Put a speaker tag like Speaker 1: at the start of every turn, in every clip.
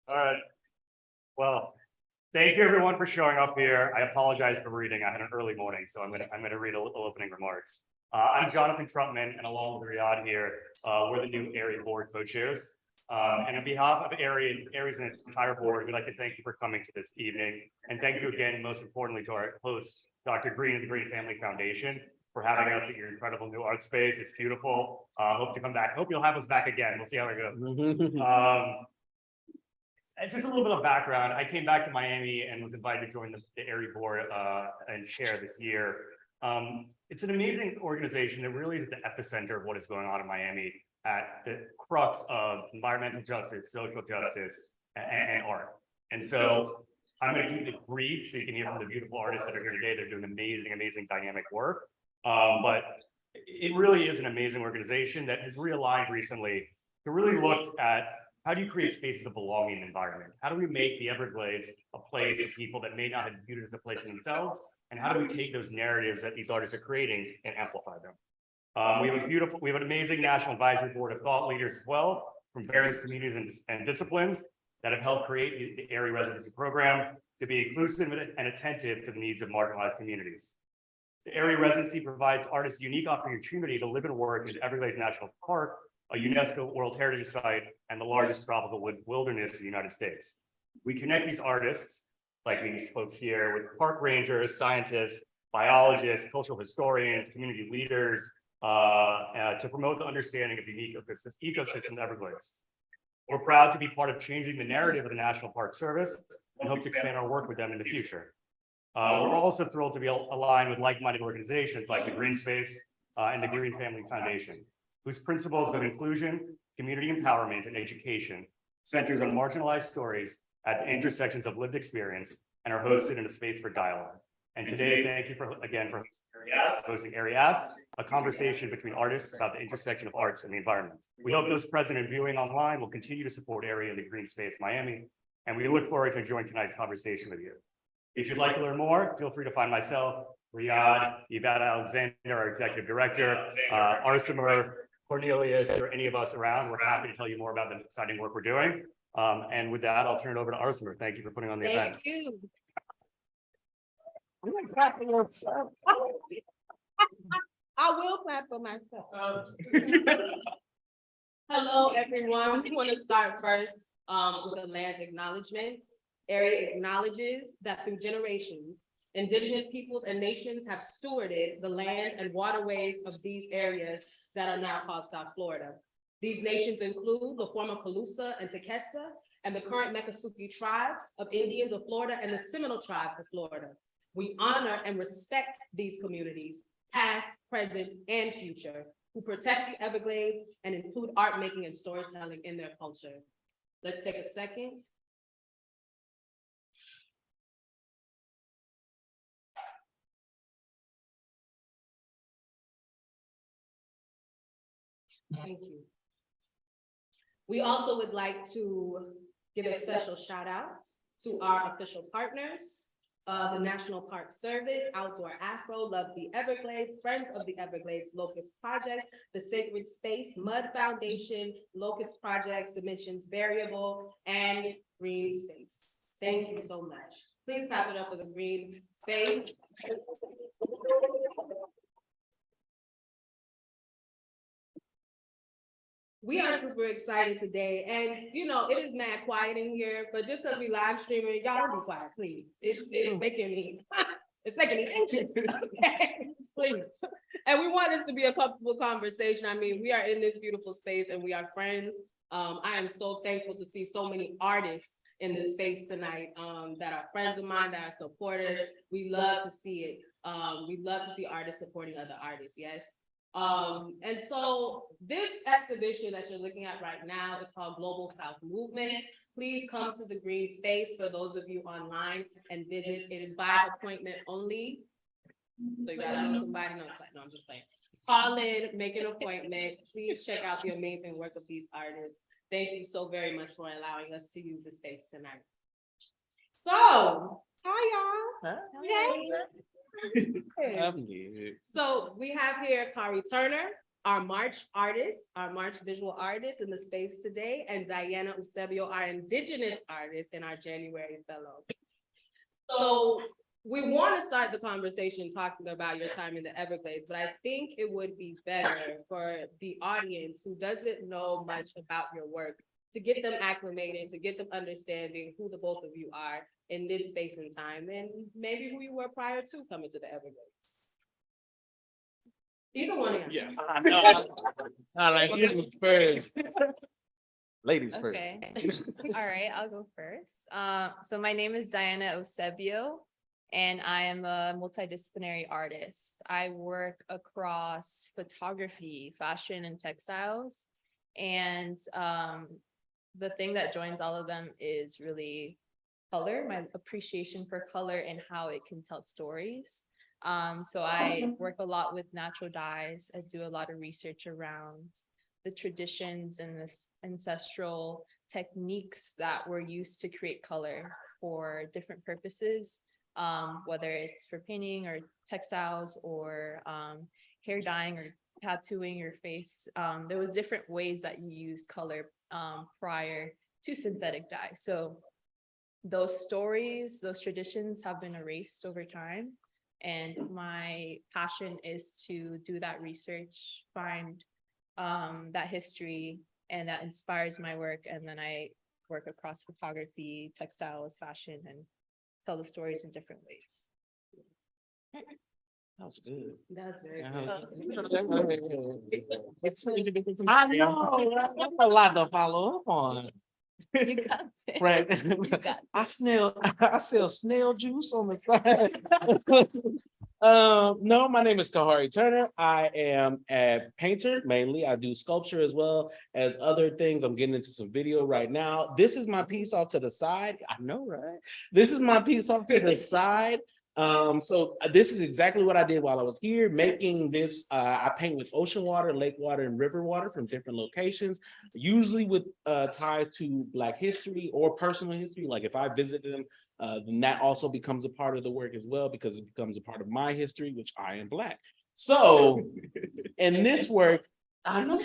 Speaker 1: All right. Well, thank you everyone for showing up here. I apologize for reading. I had an early morning, so I'm gonna read a little opening remarks. I'm Jonathan Trumpman, and along with Riyadh here, we're the new AIRIE board co-chairs. And on behalf of AIRIE's and its entire board, we'd like to thank you for coming to this evening. And thank you again, most importantly, to our host, Dr. Green of the Green Family Foundation, for having us at your incredible new art space. It's beautiful. Hope to come back. Hope you'll have us back again. We'll see how it goes. And just a little bit of background. I came back to Miami and was invited to join the AIRIE board and chair this year. It's an amazing organization that really is at the epicenter of what is going on in Miami, at the crux of environmental justice, social justice, and art. And so I'm going to keep it brief so you can hear from the beautiful artists that are here today. They're doing amazing dynamic work. But it really is an amazing organization that has realigned recently to really look at how do you create spaces of belonging and environment? How do we make the Everglades a place for people that may not have viewed it as a place in themselves? And how do we take those narratives that these artists are creating and amplify them? We have an amazing national advisory board of thought leaders as well, from various communities and disciplines that have helped create the AIRIE residency program to be inclusive and attentive to the needs of marginalized communities. The AIRIE residency provides artists unique opportunity to live and work in the Everglades National Park, a UNESCO World Heritage Site, and the largest tropical wilderness in the United States. We connect these artists, like these folks here, with park rangers, scientists, biologists, cultural historians, community leaders, to promote the understanding of the unique ecosystem of Everglades. We're proud to be part of changing the narrative of the National Park Service and hope to expand our work with them in the future. We're also thrilled to be aligned with like-minded organizations like the Green Space and the Green Family Foundation, whose principles of inclusion, community empowerment, and education centers on marginalized stories at the intersections of lived experience and are hosted in a space for dialogue. And today, thank you again for hosting AIRIE Asks, a conversation between artists about the intersection of arts and the environment. We hope those present and viewing online will continue to support AIRIE and the Green Space Miami, and we look forward to enjoying tonight's conversation with you. If you'd like to learn more, feel free to find myself, Riyadh, Yvette Alexander, our executive director, Arsimer, Cornelius, or any of us around. We're happy to tell you more about the exciting work we're doing. And with that, I'll turn it over to Arsimer. Thank you for putting on the event.
Speaker 2: Thank you. I will clap for myself. Hello, everyone. We want to start first with a land acknowledgement. AIRIE acknowledges that through generations, Indigenous peoples and nations have stewarded the lands and waterways of these areas that are now called South Florida. These nations include the former Calusa and Tequesta and the current Miccosukee tribe of Indians of Florida and the Seminole tribe of Florida. We honor and respect these communities, past, present, and future, who protect the Everglades and include art making and storytelling in their culture. Let's take a second. Thank you. We also would like to give a special shout out to our official partners, the National Park Service, Outdoor Afro, Love the Everglades, Friends of the Everglades, Locust Projects, the Sacred Space, Mud Foundation, Locust Projects, Dimensions Variable, and Green Space. Thank you so much. Please clap it up for the Green Space. We are super excited today, and you know, it is mad quiet in here, but just because we live streaming, y'all don't be quiet, please. It's making me, it's making me anxious. Okay, please. And we want this to be a comfortable conversation. I mean, we are in this beautiful space and we are friends. I am so thankful to see so many artists in this space tonight that are friends of mine, that are supporters. We love to see it. We love to see artists supporting other artists, yes. And so this exhibition that you're looking at right now is called Global South Movement. Please come to the Green Space for those of you online and visit. It is by appointment only. So you gotta know somebody. No, I'm just saying. Call in, make an appointment. Please check out the amazing work of these artists. Thank you so very much for allowing us to use the space tonight. So, hi y'all. Hey. So we have here Khari Turner, our March visual artist in the space today, and Diana Eusebio, our indigenous artist and our January fellow. So we want to start the conversation talking about your time in the Everglades, but I think it would be better for the audience who doesn't know much about your work to get them acclimated, to get them understanding who the both of you are in this space and time, and maybe who you were prior to coming to the Everglades. Either one of you.
Speaker 3: Yes. I like you first. Ladies first.
Speaker 4: Okay. All right, I'll go first. So my name is Diana Eusebio, and I am a multidisciplinary artist. I work across photography, fashion, and textiles. And the thing that joins all of them is really color, my appreciation for color and how it can tell stories. So I work a lot with natural dyes. I do a lot of research around the traditions and the ancestral techniques that were used to create color for different purposes, whether it's for painting or textiles or hair dyeing or tattooing your face. There was different ways that you used color prior to synthetic dye. So those stories, those traditions have been erased over time. And my passion is to do that research, find that history, and that inspires my work. And then I work across photography, textiles, fashion, and tell the stories in different ways.
Speaker 3: That was good.
Speaker 2: That's very
Speaker 3: I know, that's a lot to follow up on.
Speaker 4: You got it.
Speaker 3: Right.
Speaker 4: got
Speaker 3: I sell snail juice on the side. No, my name is Khari Turner. I am a painter mainly. I do sculpture as well as other things. I'm getting into some video right now. This is my piece off to the side. I know, right? This is my piece off to the side. So this is exactly what I did while I was here making this. I paint with ocean water, lake water, and river water from different locations, usually with ties to Black history or personal history. Like if I visited them, then that also becomes a part of the work as well, because it becomes a part of my history, which I am Black. So in this work, I know.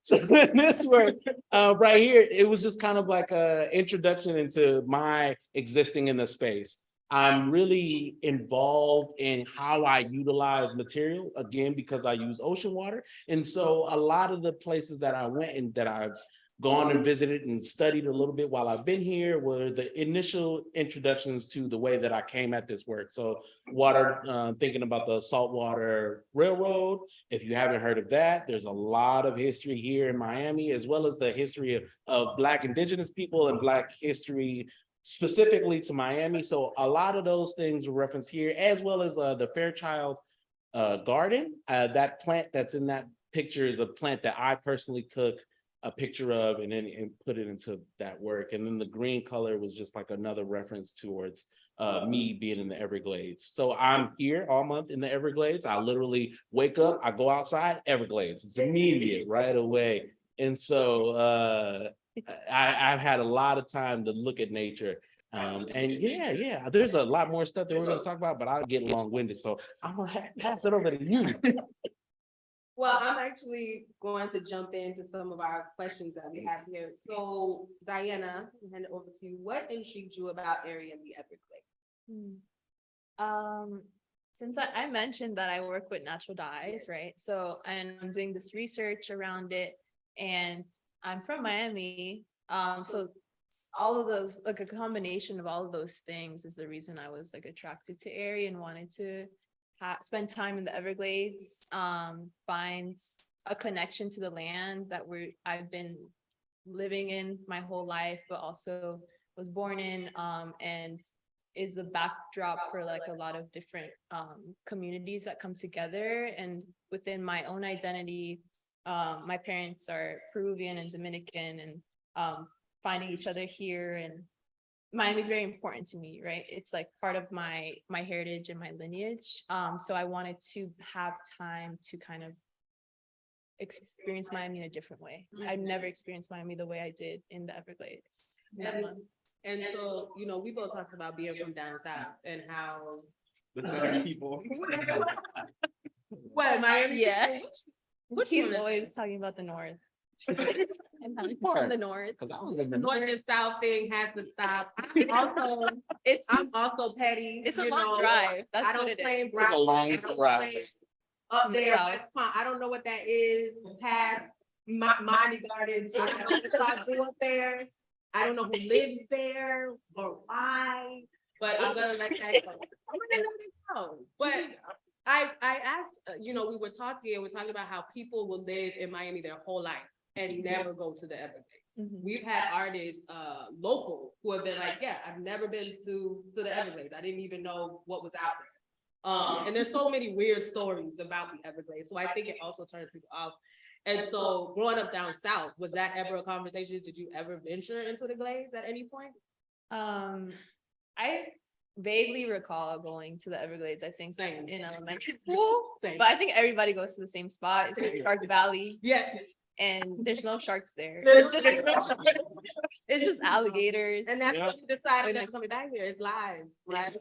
Speaker 3: So in this work right here, it was just kind of like a introduction into my existing in the space. I'm really involved in how I utilize material, again, because I use ocean water. And so a lot of the places that I went and that I've gone and visited and studied a little bit while I've been here were the initial introductions to the way that I came at this work. So water, thinking about the saltwater railroad. If you haven't heard of that, there's a lot of history here in Miami, as well as the history of Black indigenous people and Black history specifically to Miami. So a lot of those things were referenced here, as well as the Fairchild garden. That plant that's in that picture is a plant that I personally took a picture of and then put it into that work. And then the green color was just like another reference towards me being in the Everglades. So I'm here all month in the Everglades. I literally wake up, I go outside, Everglades. It's immediate right away. And so I've had a lot of time to look at nature. And yeah, there's a lot more stuff that we're going to talk about, but I'll get long-winded. So I'm going to pass it over to you.
Speaker 2: Well, I'm actually going to jump into some of our questions that we have here. So Diana, I'll hand it over to you. What intrigued you about AIRIE and the Everglades?
Speaker 4: Since I mentioned that I work with natural dyes, right? So, and I'm doing this research around it, and I'm from Miami. So all of those, like a combination of all of those things is the reason I was like attracted to AIRIE and wanted to spend time in the Everglades, find a connection to the land that I've been living in my whole life, but also was born in, and is the backdrop for like a lot of different communities that come together. And within my own identity, my parents are Peruvian and Dominican, and finding each other here, and Miami is very important to me, right? It's like part of my heritage and my lineage. So I wanted to have time to kind of experience Miami in a different way. I've never experienced Miami the way I did in the Everglades.
Speaker 2: And so, you know, we both talked about being from down south and how
Speaker 5: The southern people.
Speaker 2: What, Miami?
Speaker 4: Yeah.
Speaker 2: Which
Speaker 4: He's
Speaker 2: one is
Speaker 4: always talking about the north. And how he's
Speaker 3: Part.
Speaker 4: from the north.
Speaker 3: Cause I was in the
Speaker 2: North and South thing has to stop.
Speaker 4: It's
Speaker 2: I'm also petty.
Speaker 4: it's a
Speaker 2: you
Speaker 4: long
Speaker 2: know.
Speaker 4: drive.
Speaker 2: I
Speaker 4: That's what
Speaker 2: don't
Speaker 4: it
Speaker 2: claim.
Speaker 4: is.
Speaker 3: It's a long
Speaker 2: I don't
Speaker 3: drive.
Speaker 2: claim Up
Speaker 4: From the
Speaker 2: there,
Speaker 4: south.
Speaker 2: West Palm, I don't know what that is, past Miami Gardens, I don't know what y'all do up there. I don't know who lives there or why, but I'm gonna let that go. I'm gonna let it go. But I asked, we were talking about how people will live in Miami their whole life and never go to the Everglades.
Speaker 4: Mhm.
Speaker 2: We've had artists, local, who have been like, yeah, I've never been to the Everglades. I didn't even know what was out there. And there's so many weird stories about the Everglades. So I think it also turns people off. And so growing up down south, was that ever a conversation? Did you ever venture into the Glades at any point?
Speaker 4: I vaguely recall going to the Everglades, I think
Speaker 2: Same.
Speaker 4: in elementary school,
Speaker 2: Same.
Speaker 4: but I think everybody goes to the same spot. It's just Shark Valley
Speaker 2: Yeah.
Speaker 4: and there's no sharks there.
Speaker 2: There's
Speaker 4: It's just alligators.
Speaker 2: And that's what we decided that coming back here is live, right?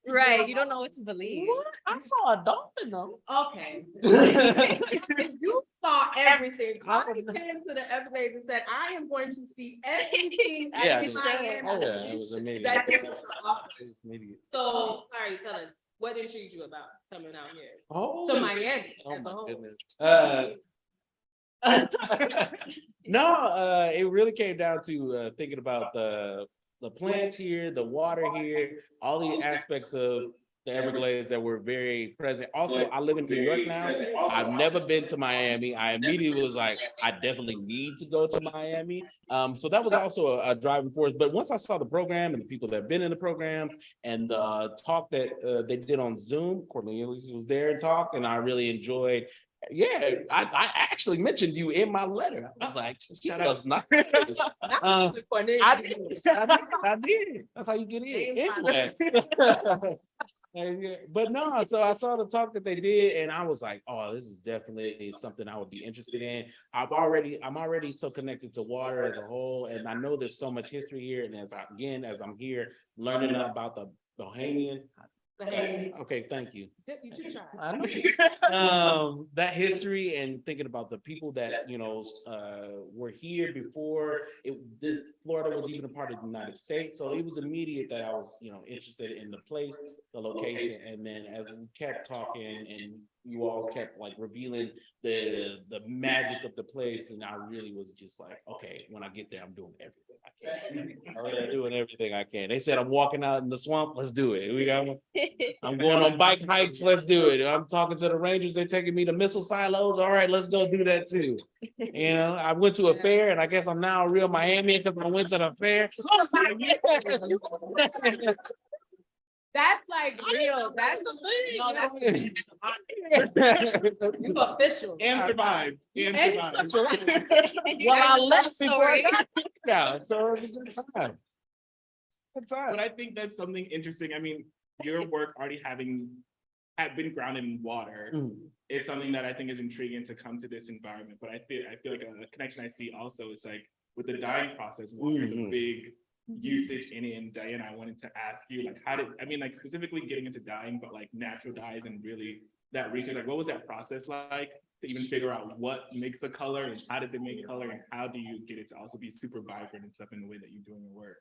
Speaker 4: Right, you don't know what to believe.
Speaker 3: I saw a dolphin though.
Speaker 2: Okay. If you saw everything, I came to the Everglades and said, I am going to see everything.
Speaker 4: Yeah,
Speaker 2: in
Speaker 4: you should.
Speaker 2: Miami
Speaker 3: Oh, yeah, it was amazing.
Speaker 2: that you can offer."
Speaker 3: Maybe.
Speaker 2: So, Khari, tell us, what intrigued you about coming out here
Speaker 3: Oh.
Speaker 2: to Miami
Speaker 3: Oh
Speaker 2: as a
Speaker 3: my
Speaker 2: whole?
Speaker 3: goodness. No, it really came down to thinking about the plants here, the water here, all the aspects of the Everglades that were very present. Also, I live in New York now. I've never been to Miami. I immediately was like, I definitely need to go to Miami. So that was also a driving force. But once I saw the program and the people that have been in the program and the talk that they did on Zoom, Cornelius was there and talked, and I really enjoyed. Yeah, I actually mentioned you in my letter. I was like, he loves nothing. I did. I did. That's how you get in. Anyway. Yeah, but no, so I saw the talk that they did, and I was like, "Oh, this is definitely something I would be interested in." I'm already so connected to water as a whole, and I know there's so much history here. And as I'm here learning about the Bohemian. Okay, thank you.
Speaker 2: You too try.
Speaker 3: That history and thinking about the people that were here before this Florida was even a part of the United States. So it was immediate that I was interested in the place, the location, and then as we kept talking and you all kept like revealing the magic of the place, and I really was just like, okay, when I get there, I'm doing everything I can. I'm doing everything I can. They said I'm walking out in the swamp. Let's do it. I'm going on bike hikes. Let's do it. I'm talking to the Rangers. They're taking me to missile silos. All right, let's go do that too. I went to a fair, and I guess I'm now a real Miami because I went to the fair.
Speaker 2: That's like real. That's you official.
Speaker 5: And survived. And
Speaker 2: And
Speaker 5: survived.
Speaker 3: Well, I left before I
Speaker 4: story.
Speaker 3: got there. So it was a good time. Good time.
Speaker 5: But I think that's something interesting. I mean, your work already had been grounded in water is something that I think is intriguing to come to this environment. But I feel like a connection I see also is like with the dyeing process, water is a big usage in it. And Diana, I wanted to ask you, like, like specifically getting into dyeing, but like natural dyes and really that research, like what was that process like to even figure out what makes a color and how does it make color and how do you get it to also be super vibrant and stuff in the way that you're doing your work?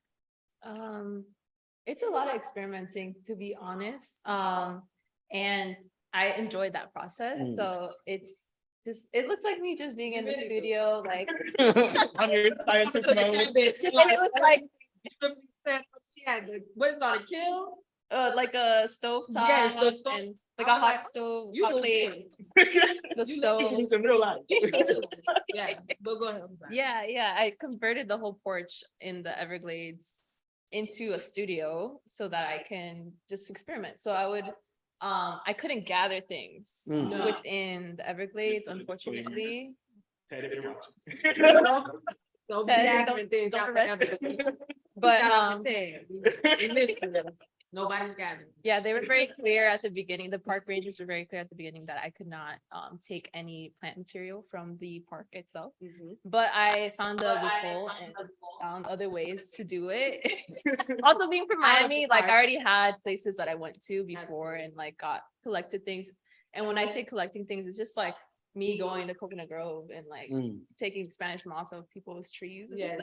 Speaker 4: It's a lot of experimenting, to be honest. And I enjoyed that process. So it looks like me just being in the studio, like
Speaker 5: On your scientific mode.
Speaker 4: it was like
Speaker 2: she had what's it called, a kill?
Speaker 4: like a stove top
Speaker 2: Yes, the stove.
Speaker 4: and like
Speaker 2: I
Speaker 4: a
Speaker 2: was
Speaker 4: hot
Speaker 2: like,
Speaker 4: stove,
Speaker 2: You
Speaker 4: hot
Speaker 2: was
Speaker 4: plate, the
Speaker 5: You
Speaker 4: stove.
Speaker 5: need in real life.
Speaker 2: Yeah, but go ahead. I'm sorry.
Speaker 4: Yeah. I converted the whole porch in the Everglades into a studio so that I can just experiment. So I couldn't gather things
Speaker 2: No.
Speaker 4: within the Everglades,
Speaker 5: Understood.
Speaker 4: unfortunately.
Speaker 5: Ted, if you're watching.
Speaker 2: Don't be
Speaker 4: Ted,
Speaker 2: gathering things
Speaker 4: don't
Speaker 2: out
Speaker 4: arrest
Speaker 2: forever.
Speaker 4: But
Speaker 2: Shout out to Ted. We miss you. Nobody's gathering.
Speaker 4: Yeah, they were very clear at the beginning. The park rangers were very clear at the beginning that I could not take any plant material from the park itself.
Speaker 2: Mhm.
Speaker 4: But I found a loophole and found other ways to do it. Also being from
Speaker 2: Out of
Speaker 4: Miami,
Speaker 2: the
Speaker 4: like I
Speaker 2: park.
Speaker 4: already had places that I went to before and like got collected things. And when I say collecting things, it's just like me going to Coconut Grove and like taking Spanish moss off people's trees.
Speaker 2: Yeah.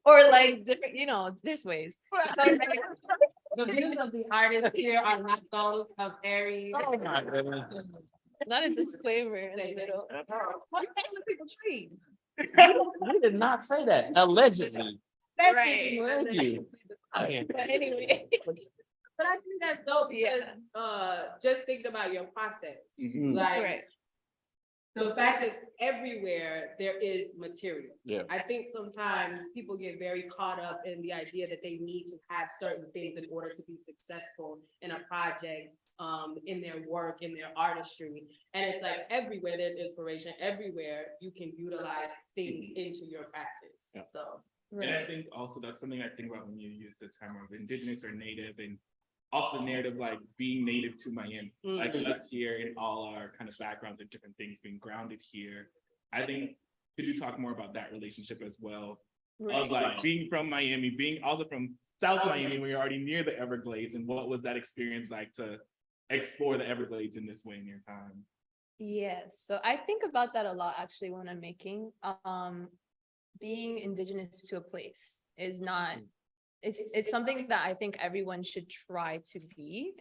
Speaker 4: Or like different, there's ways.
Speaker 2: The views of the artists here are not those of AIRIE.
Speaker 3: Oh my goodness.
Speaker 4: Not a disclaimer in the middle.
Speaker 2: Why you telling people trees?
Speaker 3: We did not say that, allegedly.
Speaker 4: Right.
Speaker 3: Thank you. Oh, yeah.
Speaker 4: But anyway.
Speaker 2: But I think that's dope because,
Speaker 4: Yeah.
Speaker 2: just think about your process.
Speaker 3: Mm.
Speaker 2: Like,
Speaker 4: Right.
Speaker 2: the fact that everywhere there is material.
Speaker 3: Yeah.
Speaker 2: I think sometimes people get very caught up in the idea that they need to have certain things in order to be successful in a project, in their work, in their artistry. And it's like everywhere there's inspiration, everywhere you can utilize things into your practice.
Speaker 3: Yeah.
Speaker 2: So.
Speaker 5: And I think also that's something I think about when you use the term of indigenous or native, and also the narrative like being native to Miami, like us here in all our kind of backgrounds and different things being grounded here. I think, could you talk more about that relationship as well? Of like being from Miami, being also from South Miami, where you're already near the Everglades, and what was that experience like to explore the Everglades in this way in your time?
Speaker 4: Yes, so I think about that a lot actually when I'm making. Being indigenous to a place is not, it's something that I think everyone should try to be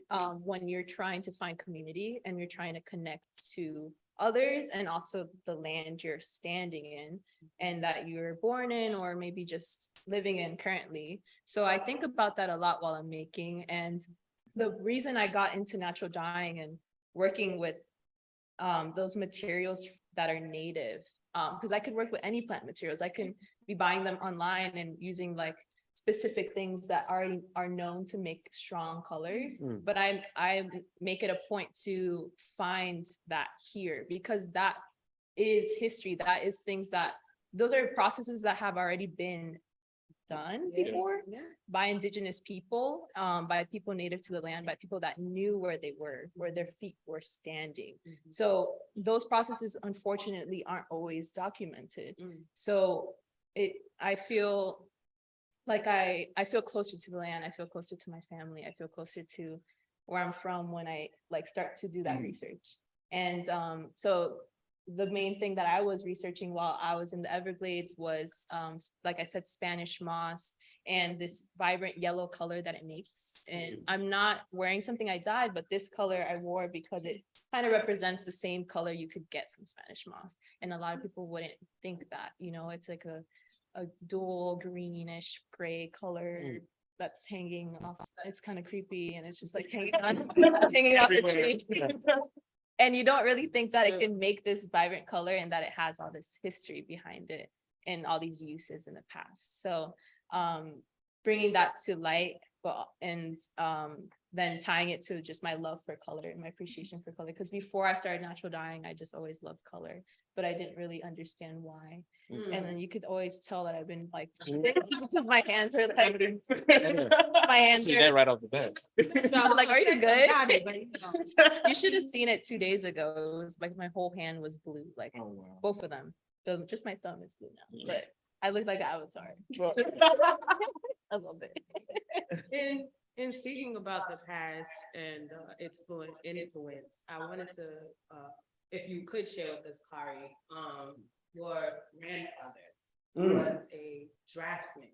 Speaker 4: when you're trying to find community and you're trying to connect to others and also the land you're standing in and that you're born in or maybe just living in currently. So I think about that a lot while I'm making. And the reason I got into natural dyeing and working with those materials that are native, because I could work with any plant materials. I can be buying them online and using like specific things that already are known to make strong colors. But I make it a point to find that here because that is history. That is things that those are processes that have already been done before by indigenous people, by people native to the land, by people that knew where they were, where their feet were standing. So those processes unfortunately aren't always documented. So I feel like I feel closer to the land, I feel closer to my family, I feel closer to where I'm from when I like start to do that research. And so the main thing that I was researching while I was in the Everglades was, like I said, Spanish moss and this vibrant yellow color that it makes. And I'm not wearing something I dyed, but this color I wore because it kind of represents the same color you could get from Spanish moss. And a lot of people wouldn't think that, it's like a dual greenish gray color that's hanging off. It's kind of creepy and it's just like hanging off the tree. And you don't really think that it can make this vibrant color and that it has all this history behind it and all these uses in the past. So bringing that to light, and then tying it to just my love for color and my appreciation for color. Because before I started natural dyeing, I just always loved color, but I didn't really understand why. And then you could always tell that I've been like, because my hands are like, my hands
Speaker 3: See
Speaker 4: are
Speaker 3: that right off the bat.
Speaker 4: I'm like, are you good? You should have seen it 2 days ago. It was like my whole hand was blue, like
Speaker 5: Oh, wow.
Speaker 4: both of them. Just my thumb is blue now, but I look like an avatar. I love it.
Speaker 2: In speaking about the past and influence, I wanted to, if you could share with us, Khari, your grandfather was a draftsman.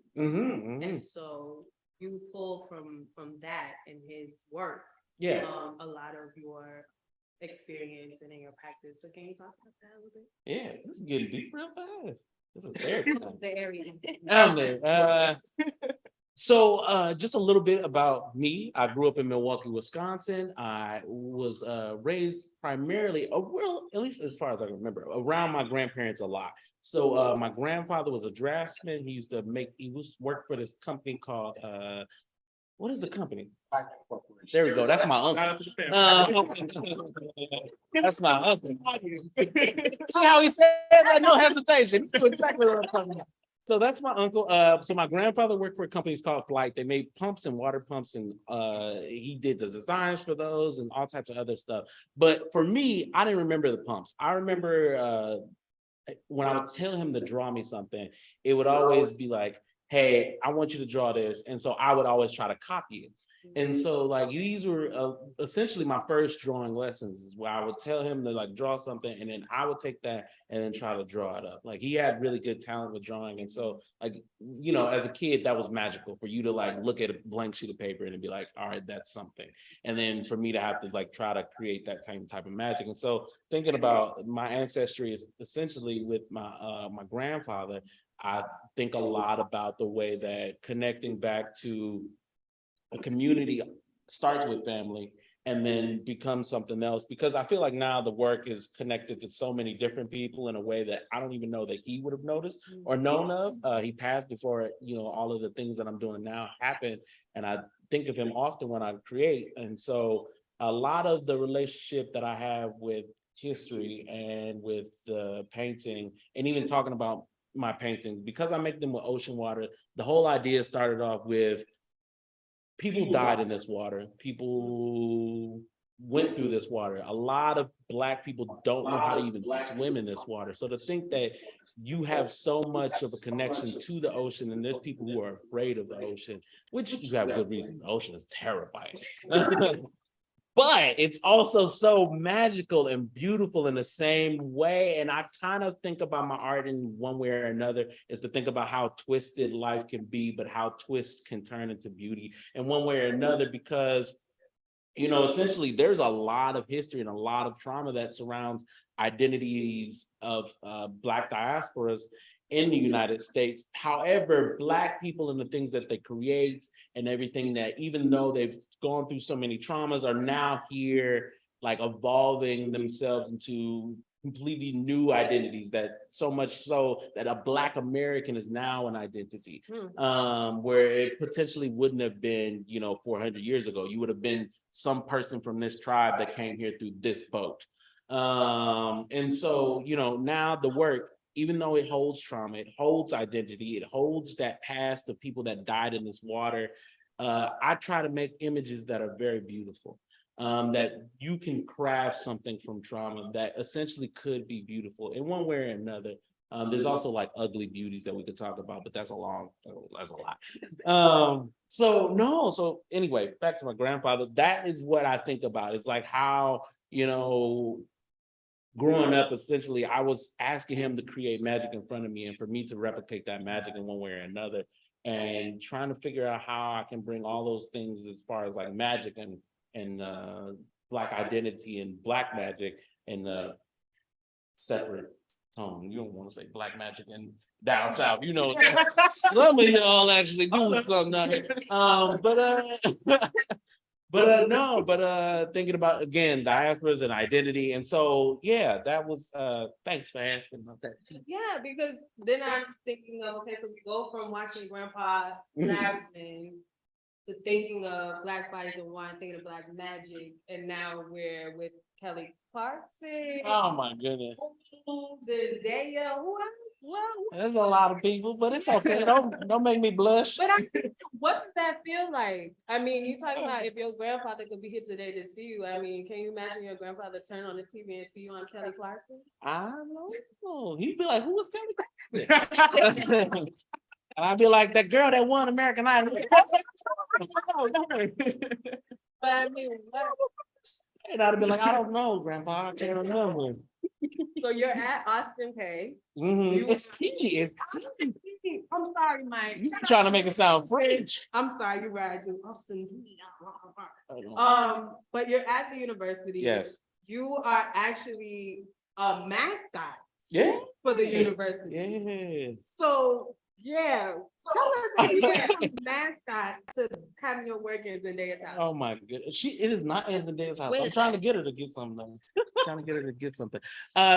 Speaker 2: And so you pull from that in his work.
Speaker 3: Yeah.
Speaker 2: A lot of your experience and in your practice. So can you talk about that a little bit?
Speaker 3: Yeah, this is getting deep real fast. This is therapy.
Speaker 2: The area.
Speaker 3: So just a little bit about me. I grew up in Milwaukee, Wisconsin. I was raised primarily, at least as far as I can remember, around my grandparents a lot. So my grandfather was a draftsman. He used to worked for this company called, what is the company? There we go. That's my uncle. That's my uncle. See how he said that? No hesitation. He knew exactly what I'm talking about. So that's my uncle. So my grandfather worked for a company called Flight. They made pumps and water pumps, and he did the designs for those and all types of other stuff. But for me, I didn't remember the pumps. I remember when I would tell him to draw me something, it would always be like, hey, I want you to draw this. And so I would always try to copy it. And so like these were essentially my first drawing lessons, is where I would tell him to like draw something, and then I would take that and then try to draw it up. Like he had really good talent with drawing. And so like, you know, as a kid, that was magical for you to like look at a blank sheet of paper and be like, all right, that's something. And then for me to have to like try to create that type of magic. And so thinking about my ancestry is essentially with my grandfather, I think a lot about the way that connecting back to a community starts with family and then becomes something else, because I feel like now the work is connected to so many different people in a way that I don't even know that he would have noticed or known of. He passed before, you know, all of the things that I'm doing now happened, and I think of him often when I create. And so a lot of the relationship that I have with history and with the painting, and even talking about my paintings, because I make them with ocean water, the whole idea started off with people died in this water. People went through this water. A lot of Black people don't know how to even swim in this water. So to think that you have so much of a connection to the ocean, and there's people who are afraid of the ocean, which you have good reason. The ocean is terrifying. But it's also so magical and beautiful in the same way. And I kind of think about my art in one way or another, is to think about how twisted life can be, but how twists can turn into beauty in one way or another, because, you know, essentially there's a lot of history and a lot of trauma that surrounds identities of Black diasporas in the United States. However, Black people and the things that they create and everything, that even though they've gone through so many traumas, are now here like evolving themselves into completely new identities, that so much so that a Black American is now an identity, where it potentially wouldn't have been, you know, 400 years ago. You would have been some person from this tribe that came here through this boat. And so, you know, now the work, even though it holds trauma, it holds identity, it holds that past of people that died in this water, I try to make images that are very beautiful, that you can craft something from trauma that essentially could be beautiful in one way or another. There's also like ugly beauties that we could talk about, but that's a lot. So anyway, back to my grandfather, that is what I think about. It's like how, you know, growing up, essentially, I was asking him to create magic in front of me, and for me to replicate that magic in one way or another, and trying to figure out how I can bring all those things as far as like magic and Black identity and Black magic in the separate tone. You don't want to say Black magic and down south, you know. Some of y'all actually do something out here. But thinking about again diasporas and identity. And so yeah, that was thanks for asking about that too.
Speaker 2: Yeah, because then I'm thinking of, okay, so we go from watching Grandpa Craftsman to thinking of Black Bodies of Wine, thinking of Black Magic, and now we're with Kelly Clarkson.
Speaker 3: Oh my goodness.
Speaker 2: The Daya, who else? Well,
Speaker 3: There's a lot of people, but it's okay. Don't make me blush.
Speaker 2: but what does that feel like? I mean, you talking about if your grandfather could be here today to see you. I mean, can you imagine your grandfather turn on the TV and see you on Kelly Clarkson?
Speaker 3: I don't know. He'd be like, who was Kelly Clarkson? And I'd be like, that girl that won American Idol.
Speaker 2: But I mean, what?
Speaker 3: And I'd be like, I don't know, Grandpa. I can't remember.
Speaker 2: So you're at Austin Pay.
Speaker 3: It's P.
Speaker 2: I'm sorry, Mike.
Speaker 3: You trying to make it sound French.
Speaker 2: I'm sorry, you're right. I do Austin. But you're at the university.
Speaker 3: Yes.
Speaker 2: You are actually a mascot.
Speaker 3: Yeah.
Speaker 2: For the university.
Speaker 3: Yeah.
Speaker 2: So yeah, tell us how you get from mascot to having your work in Zendaya's house.
Speaker 3: Oh my goodness. It is not in Zendaya's house. I'm trying to get her to get something.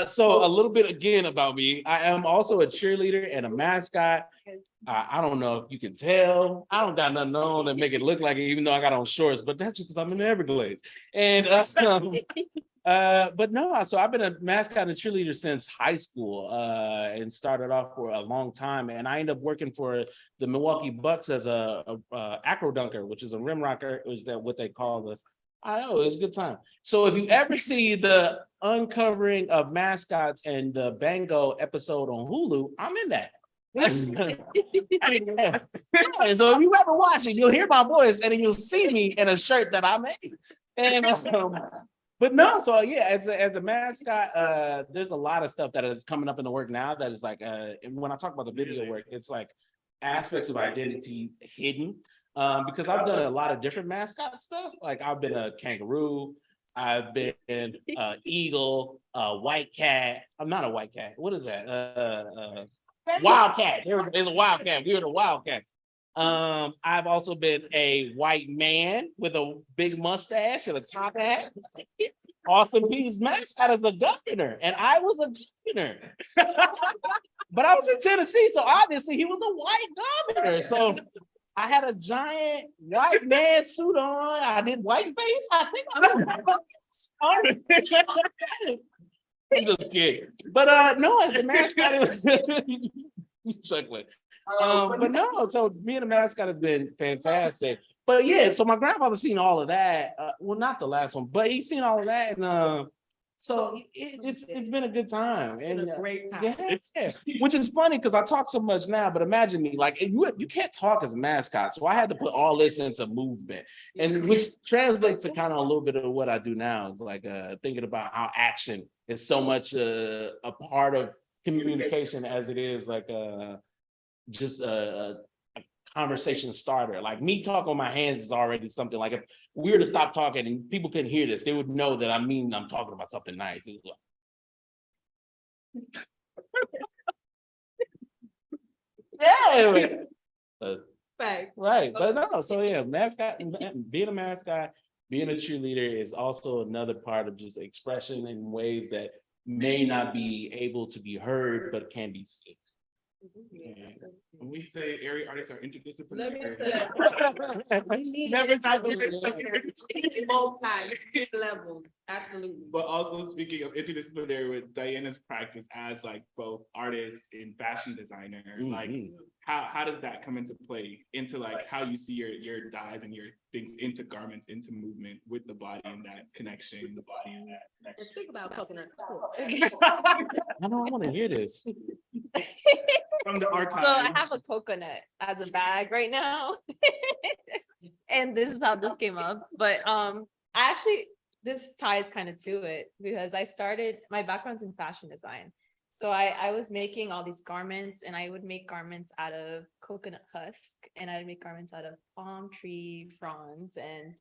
Speaker 3: So a little bit again about me. I am also a cheerleader and a mascot. I don't know if you can tell. I don't got nothing on that make it look like it, even though I got on shorts, but that's just because I'm in the Everglades. And But no, so I've been a mascot and cheerleader since high school, and started off for a long time. And I ended up working for the Milwaukee Bucks as a acro dunker, which is a rim rocker, is that what they call us. I know, it was a good time. So if you ever see the uncovering of mascots and the Bango episode on Hulu, I'm in that. Yeah, so if you ever watch it, you'll hear my voice and then you'll see me in a shirt that I made. And but no, so yeah, as a mascot, there's a lot of stuff that is coming up in the work now that is like, and when I talk about the video work, it's like aspects of identity hidden. Because I've done a lot of different mascot stuff. Like I've been a kangaroo, I've been eagle, white cat. I'm not a white cat. What is that? Wildcat. There's a wildcat. We were the wildcat. I've also been a white man with a big mustache and a top hat. Awesome P's mascot is a governor, and I was a governor. But I was in Tennessee, so obviously he was a white governor. So I had a giant white man suit on. I did whiteface. I think I'm just kidding. But no, as a mascot, it was chuckling. But no, so being a mascot has been fantastic. But yeah, so my grandfather's seen all of that. Well, not the last one, but he's seen all of that, and so it's been a good time.
Speaker 2: It's been
Speaker 3: And
Speaker 2: a great time.
Speaker 3: yeah, which is funny because I talk so much now, but imagine me like you can't talk as a mascot, so I had to put all this into movement, and which translates to kind of a little bit of what I do now. It's like thinking about how action is so much a part of communication as it is like just a conversation starter. Like me talking on my hands is already something. Like if we were to stop talking and people couldn't hear this, they would know that I'm talking about something nice. Yeah.
Speaker 2: Right.
Speaker 3: Right, but no, so yeah, mascot, being a mascot, being a cheerleader is also another part of just expression in ways that may not be able to be heard, but can be seen.
Speaker 5: When we say AIRIE artists are
Speaker 2: Let me
Speaker 5: interdisciplinary.
Speaker 2: say.
Speaker 5: Never talked about
Speaker 2: Multi-level, absolutely.
Speaker 5: But also speaking of interdisciplinary with Diana's practice as like both artist and fashion designer, like how does that come into play into like how you see your dyes and your things into garments, into movement with the body and that connection,
Speaker 2: And speak about coconut.
Speaker 3: I know I want to hear this.
Speaker 5: from the archive.
Speaker 4: So I have a coconut as a bag right now. And this is how this came up. But this ties kind of to it because my background's in fashion design. So I was making all these garments, and I would make garments out of coconut husk, and I would make garments out of palm tree fronds, and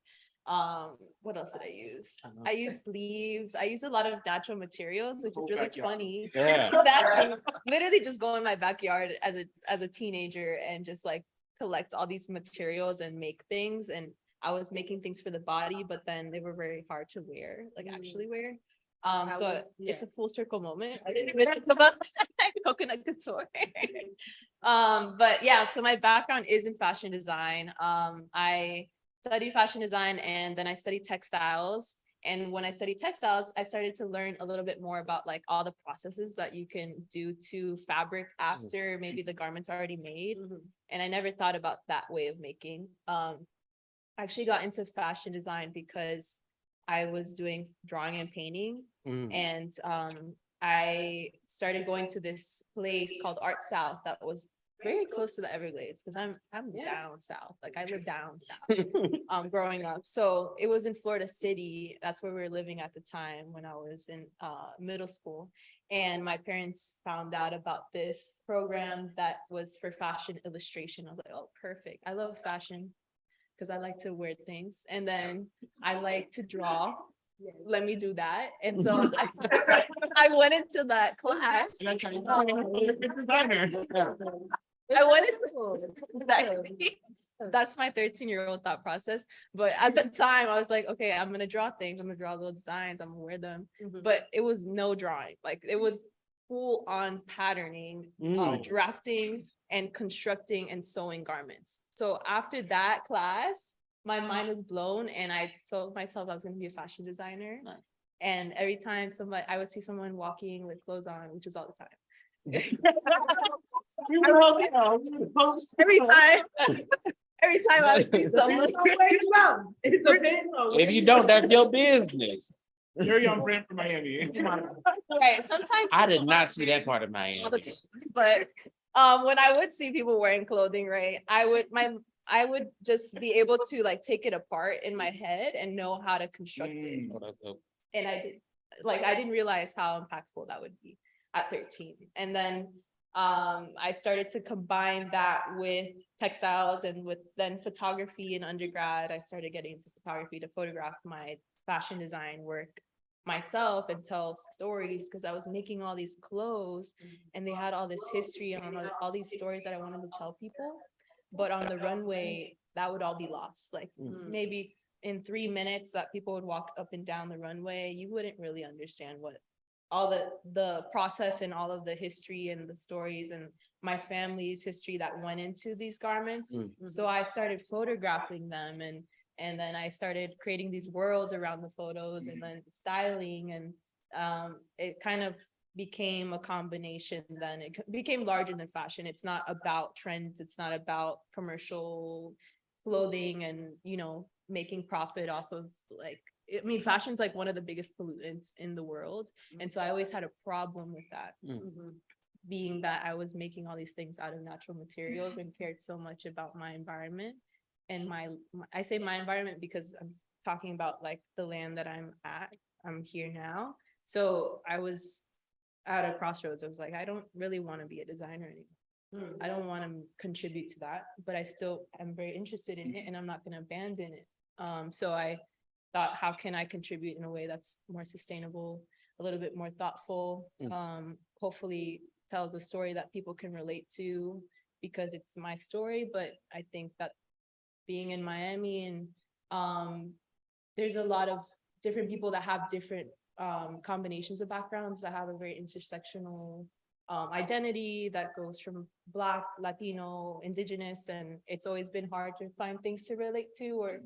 Speaker 4: what else did I use? I used leaves. I used a lot of natural materials, which is really funny.
Speaker 3: Yeah.
Speaker 4: Exactly. Literally just go in my backyard as a teenager and just like collect all these materials and make things. And I was making things for the body, but then they were very hard to wear, like actually wear. It's a full circle moment. I didn't even think about that. Coconut couture. But yeah, so my background is in fashion design. I studied fashion design and then I studied textiles. And when I studied textiles, I started to learn a little bit more about like all the processes that you can do to fabric after maybe the garment's already made. And I never thought about that way of making. I actually got into fashion design because I was doing drawing and painting. And I started going to this place called Art South that was very close to the Everglades because I'm down south. Like I live down south growing up. So it was in Florida City. That's where we were living at the time when I was in middle school. And my parents found out about this program that was for fashion illustration. I was like, oh, perfect. I love fashion because I like to wear things. And then I like to draw. Let me do that. And so I went into that class. I went into exactly. That's my 13-year-old thought process. But at the time I was like, okay, I'm gonna draw things. I'm gonna draw little designs. I'm gonna wear them. But it was no drawing. Like it was full on patterning, drafting and constructing and sewing garments. So after that class, my mind was blown and I told myself I was going to be a fashion designer. And every time I would see someone walking with clothes on, which is all the time. Every time, every time I would see someone.
Speaker 2: It's a bit low.
Speaker 3: If you don't, that's your business.
Speaker 5: Very on brand for Miami.
Speaker 4: Right, sometimes.
Speaker 3: I did not see that part of Miami.
Speaker 4: all the clothes, but when I would see people wearing clothing, right, I would just be able to like take it apart in my head and know how to construct it.
Speaker 3: Oh, that's dope.
Speaker 4: And I didn't realize how impactful that would be at 13. And then I started to combine that with textiles and with then photography in undergrad. I started getting into photography to photograph my fashion design work myself and tell stories, because I was making all these clothes and they had all this history and all these stories that I wanted to tell people. But on the runway, that would all be lost. Like maybe in 3 minutes that people would walk up and down the runway, you wouldn't really understand what all the process and all of the history and the stories and my family's history that went into these garments. So I started photographing them, and then I started creating these worlds around the photos and then styling, and it kind of became a combination. Then it became larger than fashion. It's not about trends. It's not about commercial clothing and, making profit off of fashion's like one of the biggest pollutants in the world. And so I always had a problem with that, being that I was making all these things out of natural materials and cared so much about my environment. And I say my environment because I'm talking about like the land that I'm here now. So I was at a crossroads. I was like, I don't really want to be a designer anymore. I don't want to contribute to that, but I still am very interested in it and I'm not going to abandon it. So I thought, how can I contribute in a way that's more sustainable, a little bit more thoughtful, hopefully tells a story that people can relate to, because it's my story. But I think that being in Miami and there's a lot of different people that have different combinations of backgrounds that have a very intersectional identity that goes from Black, Latino, Indigenous, and it's always been hard to find things to relate to, or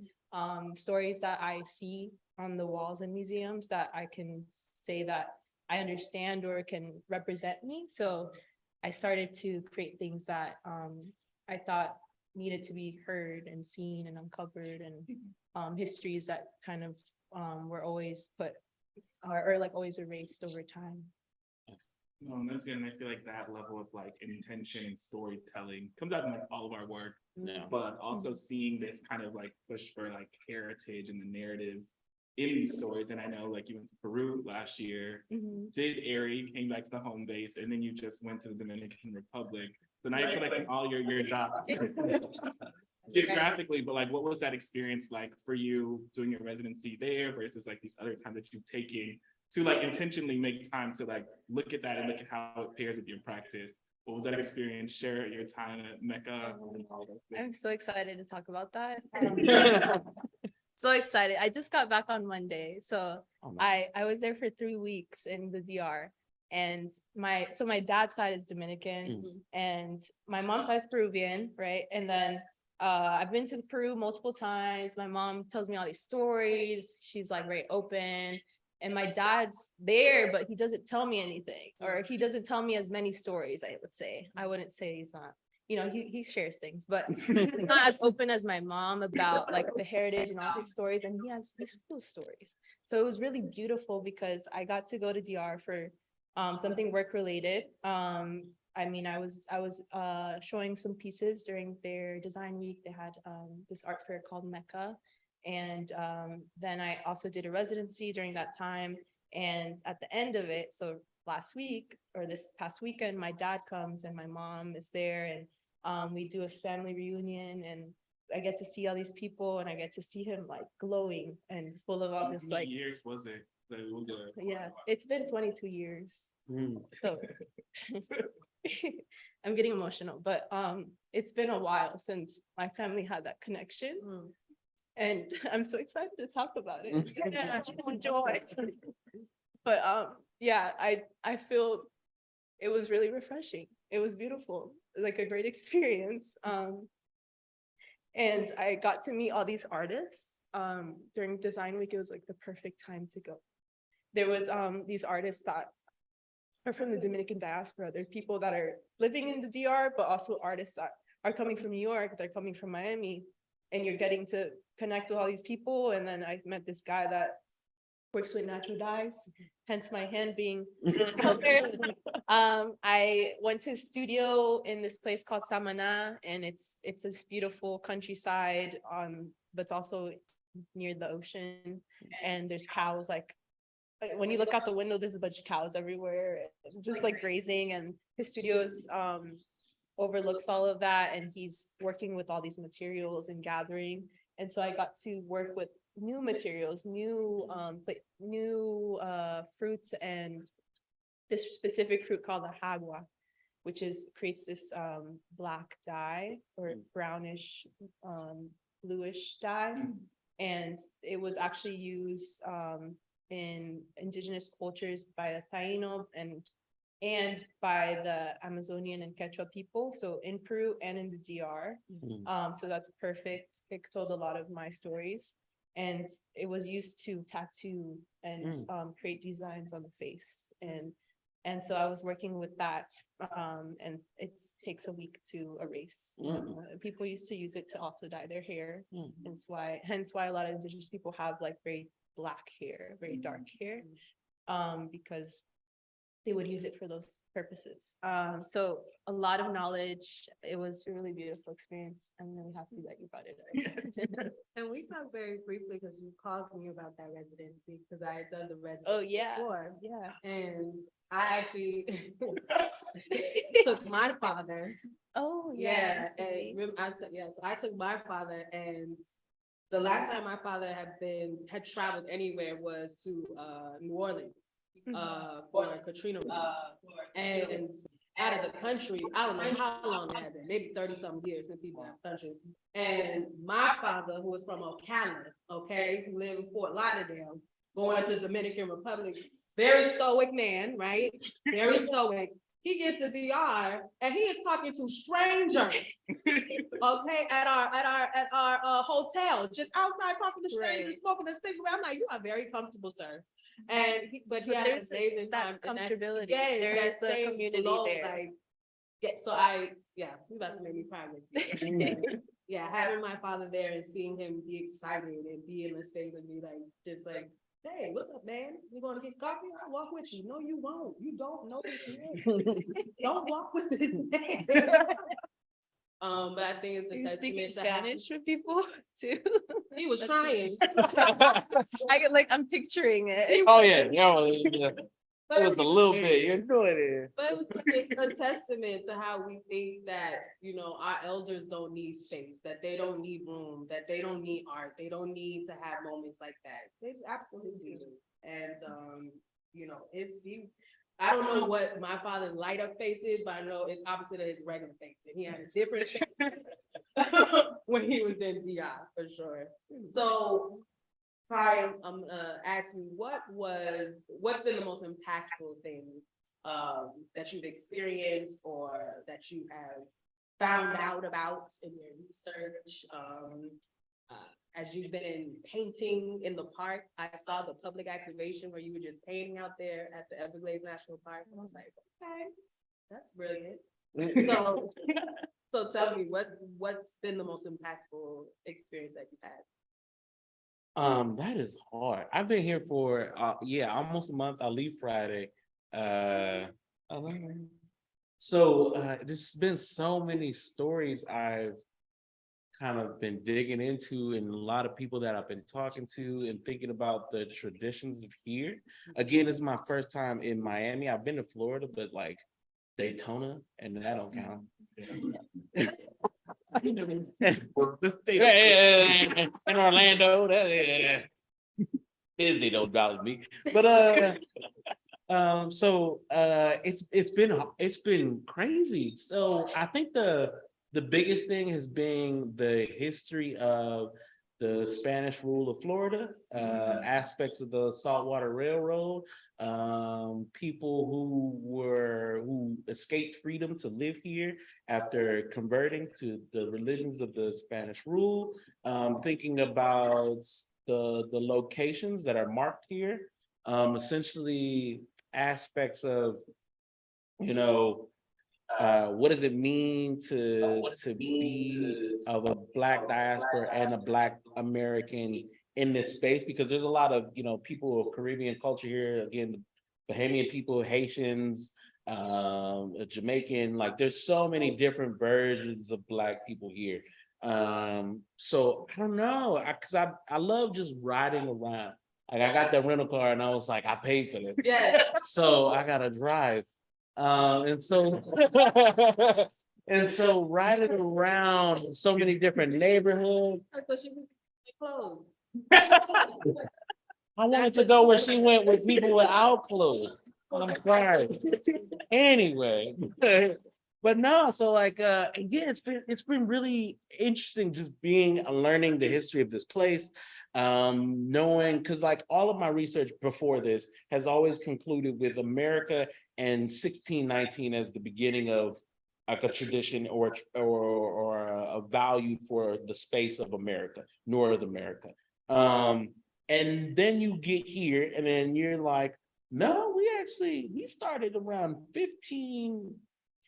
Speaker 4: stories that I see on the walls in museums that I can say that I understand or can represent me. So I started to create things that I thought needed to be heard and seen and uncovered, and histories that kind of were always put or like always erased over time.
Speaker 5: No, and that's and I feel like that level of like intention and storytelling comes out in like all of our work, but also seeing this kind of like push for like heritage and the narratives in these stories. And I know like you went to Peru last year, did AIRIE, came back to the home base, and then you just went to the Dominican Republic. So now you feel like in all your dots geographically, but like what was that experience like for you doing your residency there versus like these other times that you've taken to like intentionally make time to like look at that and look at how it pairs with your practice? What was that experience? Share your time at Mecca and all those things.
Speaker 4: I'm so excited to talk about that. So excited. I just got back on Monday. So I was there for 3 weeks in the DR. And my dad's side is Dominican and my mom's side is Peruvian, right? And then I've been to Peru multiple times. My mom tells me all these stories. She's like very open. And my dad's there, but he doesn't tell me anything, or he doesn't tell me as many stories, I would say. I wouldn't say he's not, he shares things, but he's not as open as my mom about like the heritage and all his stories. And he has these full stories. So it was really beautiful because I got to go to DR for something work related. I was showing some pieces during their design week. They had this art fair called Mecca. And then I also did a residency during that time. And at the end of it, so last week or this past weekend, my dad comes and my mom is there, and we do a family reunion, and I get to see all these people, and I get to see him like glowing and full of all this like.
Speaker 5: Years was it?
Speaker 4: Yeah, it's been 22 years. So I'm getting emotional, but it's been a while since my family had that connection. And I'm so excited to talk about it. Yeah, it's a joy. But yeah, I feel it was really refreshing. It was beautiful, like a great experience. And I got to meet all these artists during design week. It was like the perfect time to go.
Speaker 6: there was these artists that are from the Dominican diaspora. There's people that are living in the DR, but also artists that are coming from New York, they're coming from Miami, and you're getting to connect with all these people. And then I met this guy that works with natural dyes, hence my hand being discolored. I went to a studio in this place called Samana, and it's this beautiful countryside, but it's also near the ocean, and there's cows like when you look out the window, there's a bunch of cows everywhere, just like grazing, and his studios overlooks all of that, and he's working with all these materials and gathering. And so I got to work with new materials, new fruits, and this specific fruit called the hagua, which creates this black dye or brownish bluish dye. And it was actually used in indigenous cultures by the Taino and by the Amazonian and Quechua people, so in Peru and in the DR. So that's perfect. It told a lot of my stories, and it was used to tattoo and create designs on the face. And so I was working with that, and it takes a week to erase. People used to use it to also dye their hair, hence why a lot of indigenous people have like very black hair, very dark hair, because they would use it for those purposes. So a lot of knowledge. It was a really beautiful experience. I'm really happy that you brought it up.
Speaker 2: And we talked very briefly because you called me about that residency, because I had done the residency
Speaker 6: Oh yeah,
Speaker 2: before.
Speaker 6: yeah.
Speaker 2: And I actually took my father.
Speaker 6: Oh
Speaker 2: Yeah,
Speaker 6: yeah.
Speaker 2: and I said, yes, I took my father, and the last time my father had traveled anywhere was to New Orleans for Katrina. And out of the country, I don't know how long it had been, maybe 30-something years since he's been out of the country. And my father, who was from Ocala, okay, who lived in Fort Lauderdale, going to Dominican Republic, very stoic man, right? Very stoic. He gets to DR and he is talking to strangers, okay, at our hotel, just outside talking to strangers, smoking a cigarette. I'm like, you are very comfortable, sir. And but he had an
Speaker 6: There's
Speaker 2: amazing time.
Speaker 6: that
Speaker 2: and
Speaker 6: comfortability.
Speaker 2: yes,
Speaker 6: There
Speaker 2: that
Speaker 6: is a
Speaker 2: same
Speaker 6: community
Speaker 2: glow,
Speaker 6: there.
Speaker 2: like, yeah, so you about to make me cry with you. Yeah, having my father there and seeing him be excited and be in the stage and be like, just like, hey, what's up, man? You gonna get coffee? I'll walk with you. No, you won't. You don't know this man. Don't walk with this man. But I think it's
Speaker 6: Are
Speaker 2: a
Speaker 6: you speaking
Speaker 2: testament to having.
Speaker 6: Spanish with people too?
Speaker 2: He was
Speaker 6: That's
Speaker 2: trying.
Speaker 6: I'm picturing it.
Speaker 3: Oh, yeah, yeah.
Speaker 2: But
Speaker 3: It was a little bit, you know it is.
Speaker 2: But it was a testament to how we think that, our elders don't need space, that they don't need room, that they don't need art, they don't need to have moments like that. They absolutely do. And, I don't know what my father's light up face is, but I know it's opposite of his regular face. And he had a different face when he was in DI, for sure. So, Khari, I'm gonna ask you, what's been the most impactful thing that you've experienced or that you have found out about in your research? As you've been painting in the park, I saw the public activation where you were just painting out there at the Everglades National Park. And I was like, okay, that's brilliant. So tell me, what's been the most impactful experience that you've had?
Speaker 3: That is hard. I've been here for almost a month. I leave Friday. So there's been so many stories I've kind of been digging into, and a lot of people that I've been talking to and thinking about the traditions of here. Again, this is my first time in Miami. I've been to Florida, but like Daytona, and that don't count. In Orlando, Disney don't bother me. But it's been crazy. So I think the biggest thing has been the history of the Spanish rule of Florida, aspects of the saltwater railroad, people who escaped freedom to live here after converting to the religions of the Spanish rule, thinking about the locations that are marked here, essentially aspects of, what does it mean to be of a Black diaspora and a Black American in this space? Because there's a lot of, people of Caribbean culture here, again, Bahamian people, Haitians, Jamaican, like there's so many different versions of Black people here. So I don't know, I love just riding around. Like I got that rental car and I was like, I paid for it.
Speaker 2: Yeah.
Speaker 3: So I gotta drive. And so and so riding around so many different neighborhoods.
Speaker 2: So she was clothes.
Speaker 3: I wanted to go where she went with people without clothes. I'm sorry. Anyway. But no, so like again, it's been really interesting just learning the history of this place. Knowing, because like all of my research before this has always concluded with America and 1619 as the beginning of like a tradition or a value for the space of America, North America. And then you get here and then you're like, no, we started around 15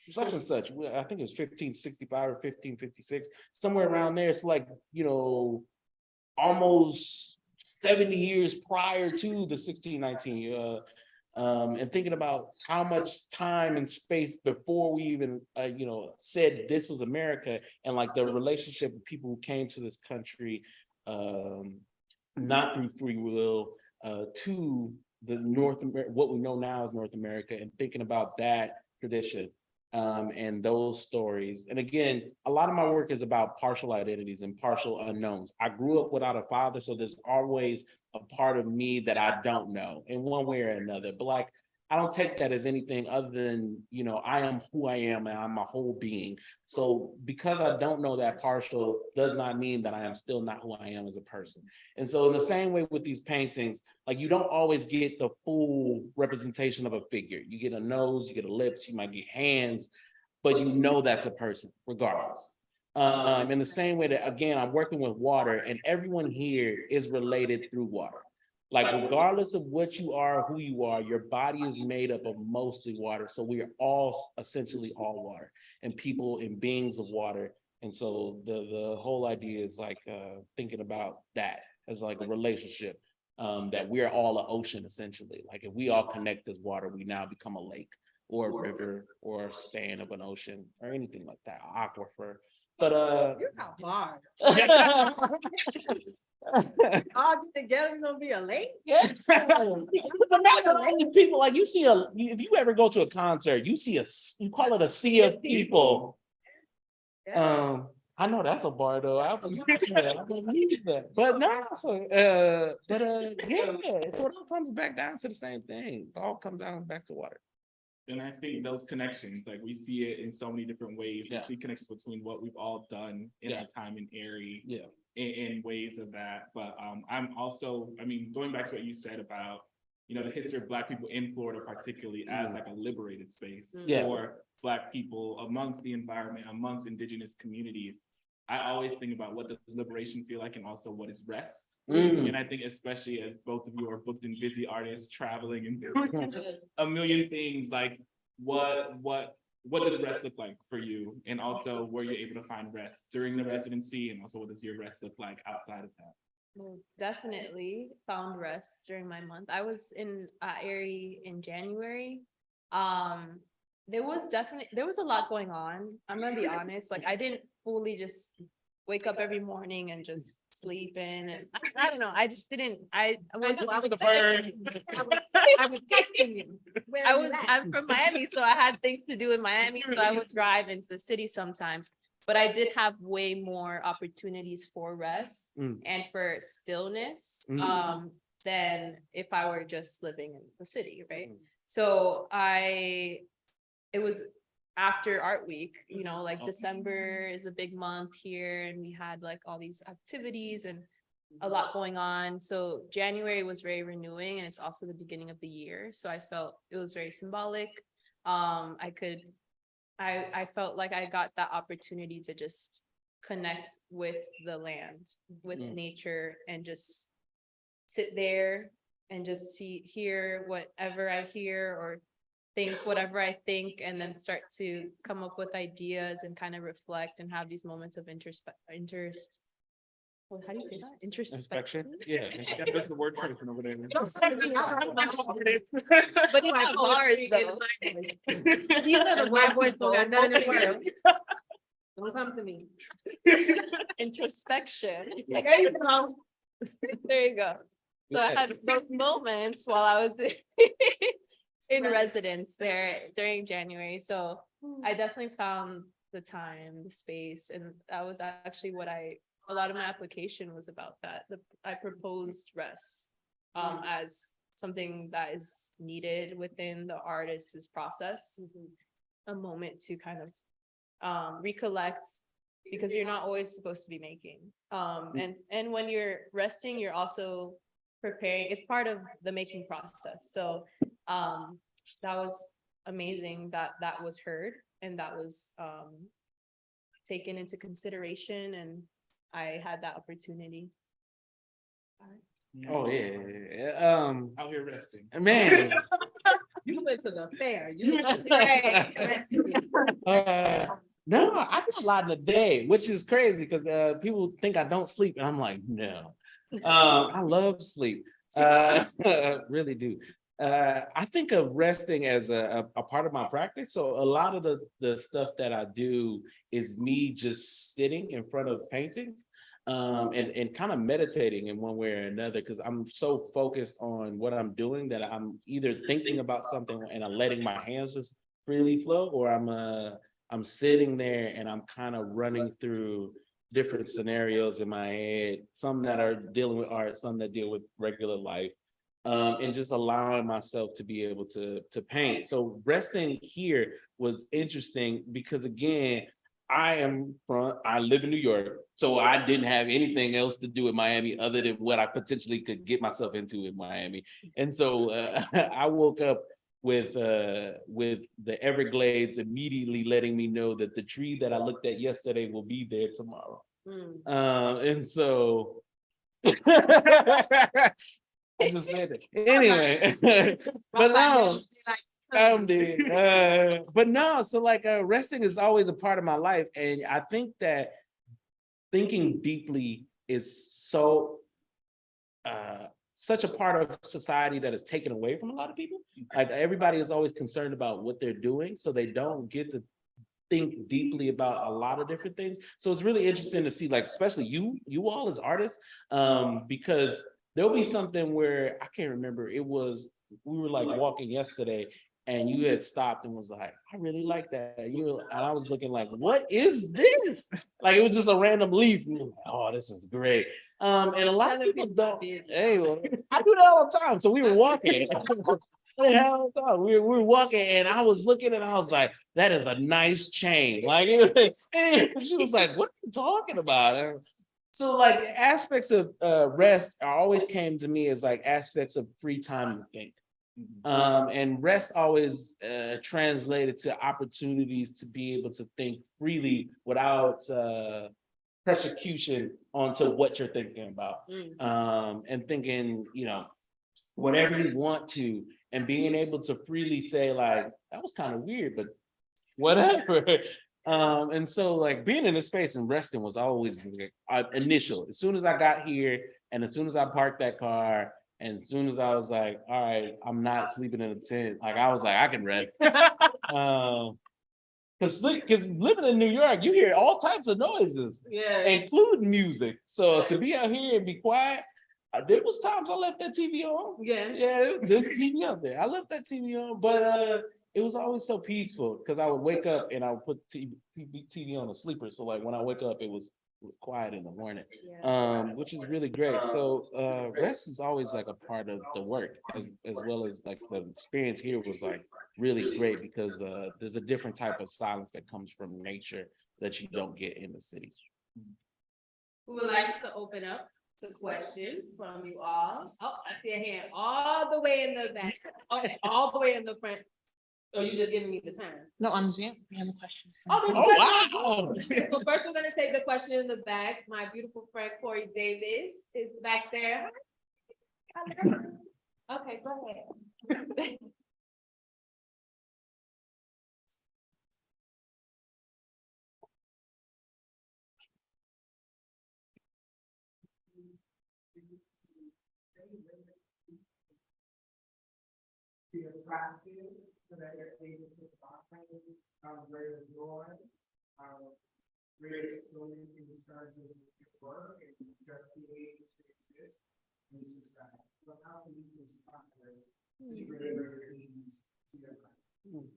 Speaker 3: such and such. I think it was 1565 or 1556, somewhere around there. It's like, almost 70 years prior to the 1619. And thinking about how much time and space before we even, said this was America, and like the relationship with people who came to this country, not through free will, to the what we know now as North America, and thinking about that tradition. And those stories. And again, a lot of my work is about partial identities and partial unknowns. I grew up without a father, so there's always a part of me that I don't know in one way or another. But like, I don't take that as anything other than, I am who I am and I'm a whole being. So because I don't know that partial does not mean that I am still not who I am as a person. And so in the same way with these paintings, like you don't always get the full representation of a figure. You get a nose, you get a lips, you might get hands, but that's a person regardless. In the same way that, again, I'm working with water and everyone here is related through water. Like regardless of what you are, who you are, your body is made up of mostly water. So we are all essentially all water and people and beings of water. And so the whole idea is like thinking about that as like a relationship, that we are all an ocean essentially. Like if we all connect as water, we now become a lake or a river or a span of an ocean or anything like that, aquifer. But
Speaker 2: You got bars. All together, it's gonna be a lake?
Speaker 3: yeah. Because imagine all these people, like if you ever go to a concert, you call it a sea of people. I know that's a bar though. I believe that. But no, so yeah, so it all comes back down to the same thing. It all comes down back to water.
Speaker 5: And I think those connections, like we see it in so many different ways.
Speaker 3: Yeah.
Speaker 5: We see connections between what we've all done in our time in AIRIE, in ways of that. But I'm also, going back to what you said about, the history of Black people in Florida, particularly as like a liberated space for Black people amongst the environment, amongst Indigenous communities. I always think about what does liberation feel like and also what is rest. And I think especially as both of you are booked and busy artists traveling and doing a million things, like what does rest look like for you? And also were you able to find rest during the residency? And also what does your rest look like outside of that?
Speaker 4: Well, definitely found rest during my month. I was in AIRIE in January. There was a lot going on. I'm gonna be honest. Like I didn't fully just wake up every morning and just sleep in, and I don't know. I just didn't. I was texting you. I'm from Miami, so I had things to do in Miami, so I would drive into the city sometimes. But I did have way more opportunities for rest and for stillness than if I were just living in the city, right? So it was after Art Week, like December is a big month here, and we had like all these activities and a lot going on. So January was very renewing, and it's also the beginning of the year. So I felt it was very symbolic. I felt like I got that opportunity to just connect with the land, with nature, and just sit there
Speaker 6: and just hear whatever I hear or think whatever I think, and then start to come up with ideas and kind of reflect and have these moments of well, how do you say that?
Speaker 3: Inspection?
Speaker 6: Introspection?
Speaker 3: Yeah.
Speaker 5: Yeah, that's the word person over there.
Speaker 6: But in my
Speaker 4: have bars,
Speaker 6: poetry,
Speaker 4: though.
Speaker 2: These are the white boys don't got nothing in the world. Don't come to me.
Speaker 4: Introspection.
Speaker 2: There you go.
Speaker 4: There you go. So I had those moments while I was in residence there during January. So I definitely found the time, the space, and that was actually what a lot of my application was about that. I proposed rest as something that is needed within the artist's process, a moment to kind of recollect, because you're not always supposed to be making. And when you're resting, you're also preparing. It's part of the making process. So that was amazing that that was heard and that was taken into consideration, and I had that opportunity.
Speaker 3: Oh, yeah.
Speaker 5: Out here resting.
Speaker 3: Man.
Speaker 2: You went to the fair.
Speaker 3: No, I do a lot in a day, which is crazy because people think I don't sleep, and I'm like, no. I love sleep. Really do. I think of resting as a part of my practice. So a lot of the stuff that I do is me just sitting in front of paintings and kind of meditating in one way or another, because I'm so focused on what I'm doing that I'm either thinking about something and I'm letting my hands just freely flow, or I'm sitting there and I'm kind of running through different scenarios in my head, some that are dealing with art, some that deal with regular life. And just allowing myself to be able to paint. So resting here was interesting because, again, I live in New York, so I didn't have anything else to do in Miami other than what I potentially could get myself into in Miami. And so I woke up with the Everglades immediately letting me know that the tree that I looked at yesterday will be there tomorrow. And so I just said it. Anyway, but no, I'm dead. But no, so like resting is always a part of my life. And I think that thinking deeply is such a part of society that is taken away from a lot of people. Like everybody is always concerned about what they're doing, so they don't get to think deeply about a lot of different things. So it's really interesting to see, like, especially you all as artists, because there'll be something where I can't remember. We were like walking yesterday, and you had stopped and was like, "I really like that." And I was looking like, "What is this?" Like it was just a random leaf. And like, "Oh, this is great." And a lot of people don't. Hey, well, I do that all the time. So we were walking. We were walking, and I was looking, and I was like, "That is a nice chain." Like she was like, "What are you talking about?" And so like aspects of rest always came to me as like aspects of free time to think. And rest always translated to opportunities to be able to think freely without persecution onto what you're thinking about. And thinking, whatever you want to, and being able to freely say like, that was kind of weird, but whatever. And so like being in this space and resting was always initial. As soon as I got here, and as soon as I parked that car, and as soon as I was like, all right, I'm not sleeping in a tent, like I was like, I can rest. Because living in New York, you hear all types of noises, including music. So to be out here and be quiet, there was times I left that TV on. Yeah, there's TV out there. I left that TV on, but it was always so peaceful because I would wake up and I would put TV on a sleeper. So like when I wake up, it was quiet in the morning, which is really great. So rest is always like a part of the work, as well as like the experience here was like really great because there's a different type of silence that comes from nature that you don't get in the city.
Speaker 2: We would like to open up to questions from you all. Oh, I see a hand all the way in the back, all the way in the front. Or you just giving me the time?
Speaker 7: No, I'm Jan. We have a question.
Speaker 2: Oh,
Speaker 3: wow.
Speaker 2: So first, we're gonna take the question in the back. My beautiful friend Corey Davis is back there. Okay, go ahead.
Speaker 8: To your practice, so that you're able to find, where you're going, where it's going in terms of your work and just be able to exist in society. So how can you inspire to deliver these to your practice?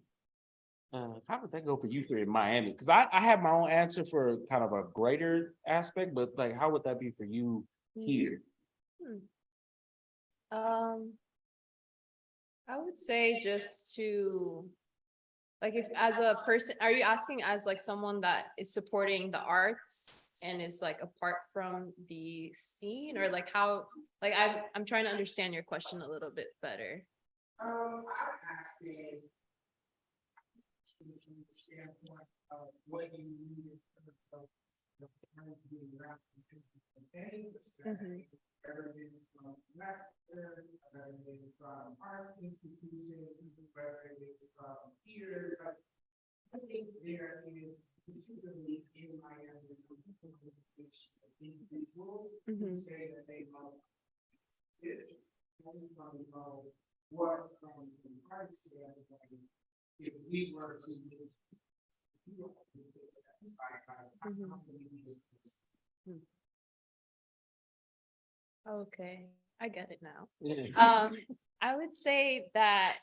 Speaker 3: How would that go for you here in Miami? Because I have my own answer for kind of a greater aspect, but like, how would that be for you here?
Speaker 4: I would say just to, like, if as a person, are you asking as like someone that is supporting the arts and is like apart from the scene, or like how, like I'm trying to understand your question a little bit better.
Speaker 8: I'm asking from the standpoint of what you need in terms of the kind of being around everything from lecture, whether it is from arts institutions, whether it is from peers. I think there is, particularly in Miami, organizations of individuals who say that they love this. I just want to know what from the arts standpoint, if we were to use.
Speaker 4: Okay, I get it now.
Speaker 3: Yeah.
Speaker 4: I would say that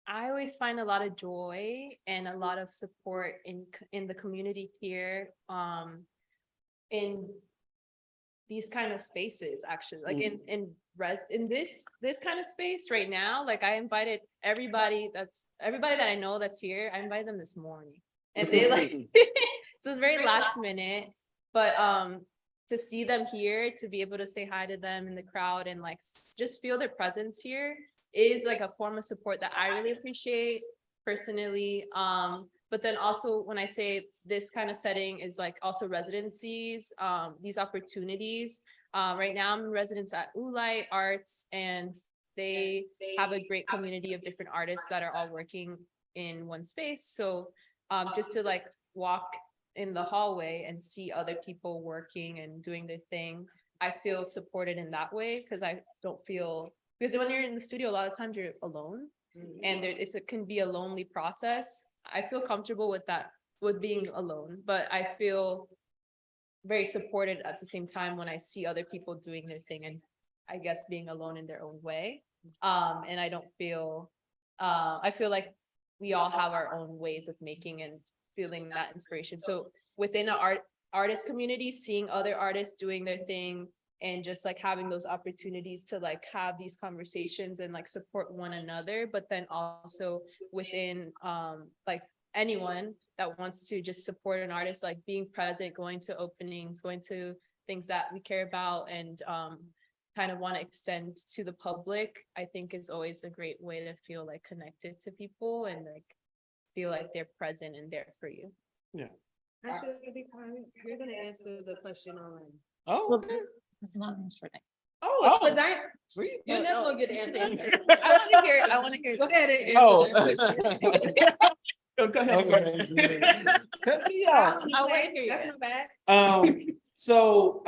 Speaker 4: I always find a lot of joy and a lot of support in the community here, in these kind of spaces, actually, like in this kind of space right now. Like I invited everybody that I know that's here. I invited them this morning, and they like so it's very last minute, but to see them here, to be able to say hi to them in the crowd and like just feel their presence here is like a form of support that I really appreciate personally. But then also when I say this kind of setting is like also residencies, these opportunities. Right now I'm in residence at Ulai Arts, and they have a great community of different artists that are all working in one space. So just to like walk in the hallway and see other people working and doing their thing, I feel supported in that way, because I don't feel, because when you're in the studio, a lot of times you're alone, and it can be a lonely process. I feel comfortable with that, with being alone, but I feel very supported at the same time when I see other people doing their thing and I guess being alone in their own way. And I don't feel, I feel like we all have our own ways of making and feeling that inspiration. So within an artist community, seeing other artists doing their thing and just like having those opportunities to like have these conversations and like support one another, but then also within like anyone that wants to just support an artist, like being present, going to openings, going to things that we care about, and kind of want to extend to the public, I think is always a great way to feel like connected to people and like feel like they're present and there for you.
Speaker 2: Actually, you're gonna answer the question on.
Speaker 3: Oh, okay.
Speaker 2: Oh,
Speaker 3: Oh.
Speaker 2: Diane,
Speaker 3: Sweet.
Speaker 2: you're never gonna get an answer.
Speaker 4: I want to hear.
Speaker 2: Go ahead and.
Speaker 3: Oh.
Speaker 2: Go
Speaker 3: ahead. Cut me off.
Speaker 4: I want to hear you.
Speaker 2: That's not bad.
Speaker 3: So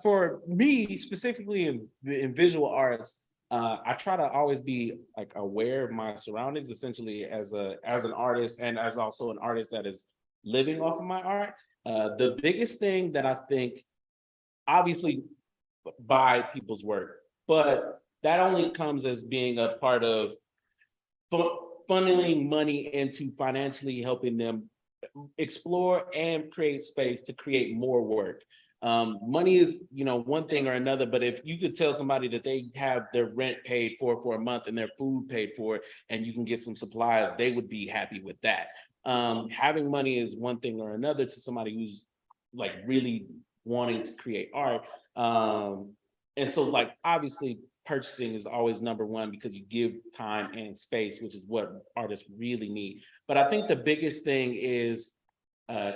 Speaker 3: for me specifically in visual arts, I try to always be like aware of my surroundings, essentially as an artist and as also an artist that is living off of my art. The biggest thing that I think, obviously, buy people's work, but that only comes as being a part of funneling money into financially helping them explore and create space to create more work. Money is, one thing or another, but if you could tell somebody that they have their rent paid for a month and their food paid for, and you can get some supplies, they would be happy with that. Having money is one thing or another to somebody who's like really wanting to create art. And so like, obviously purchasing is always number one because you give time and space, which is what artists really need. But I think the biggest thing is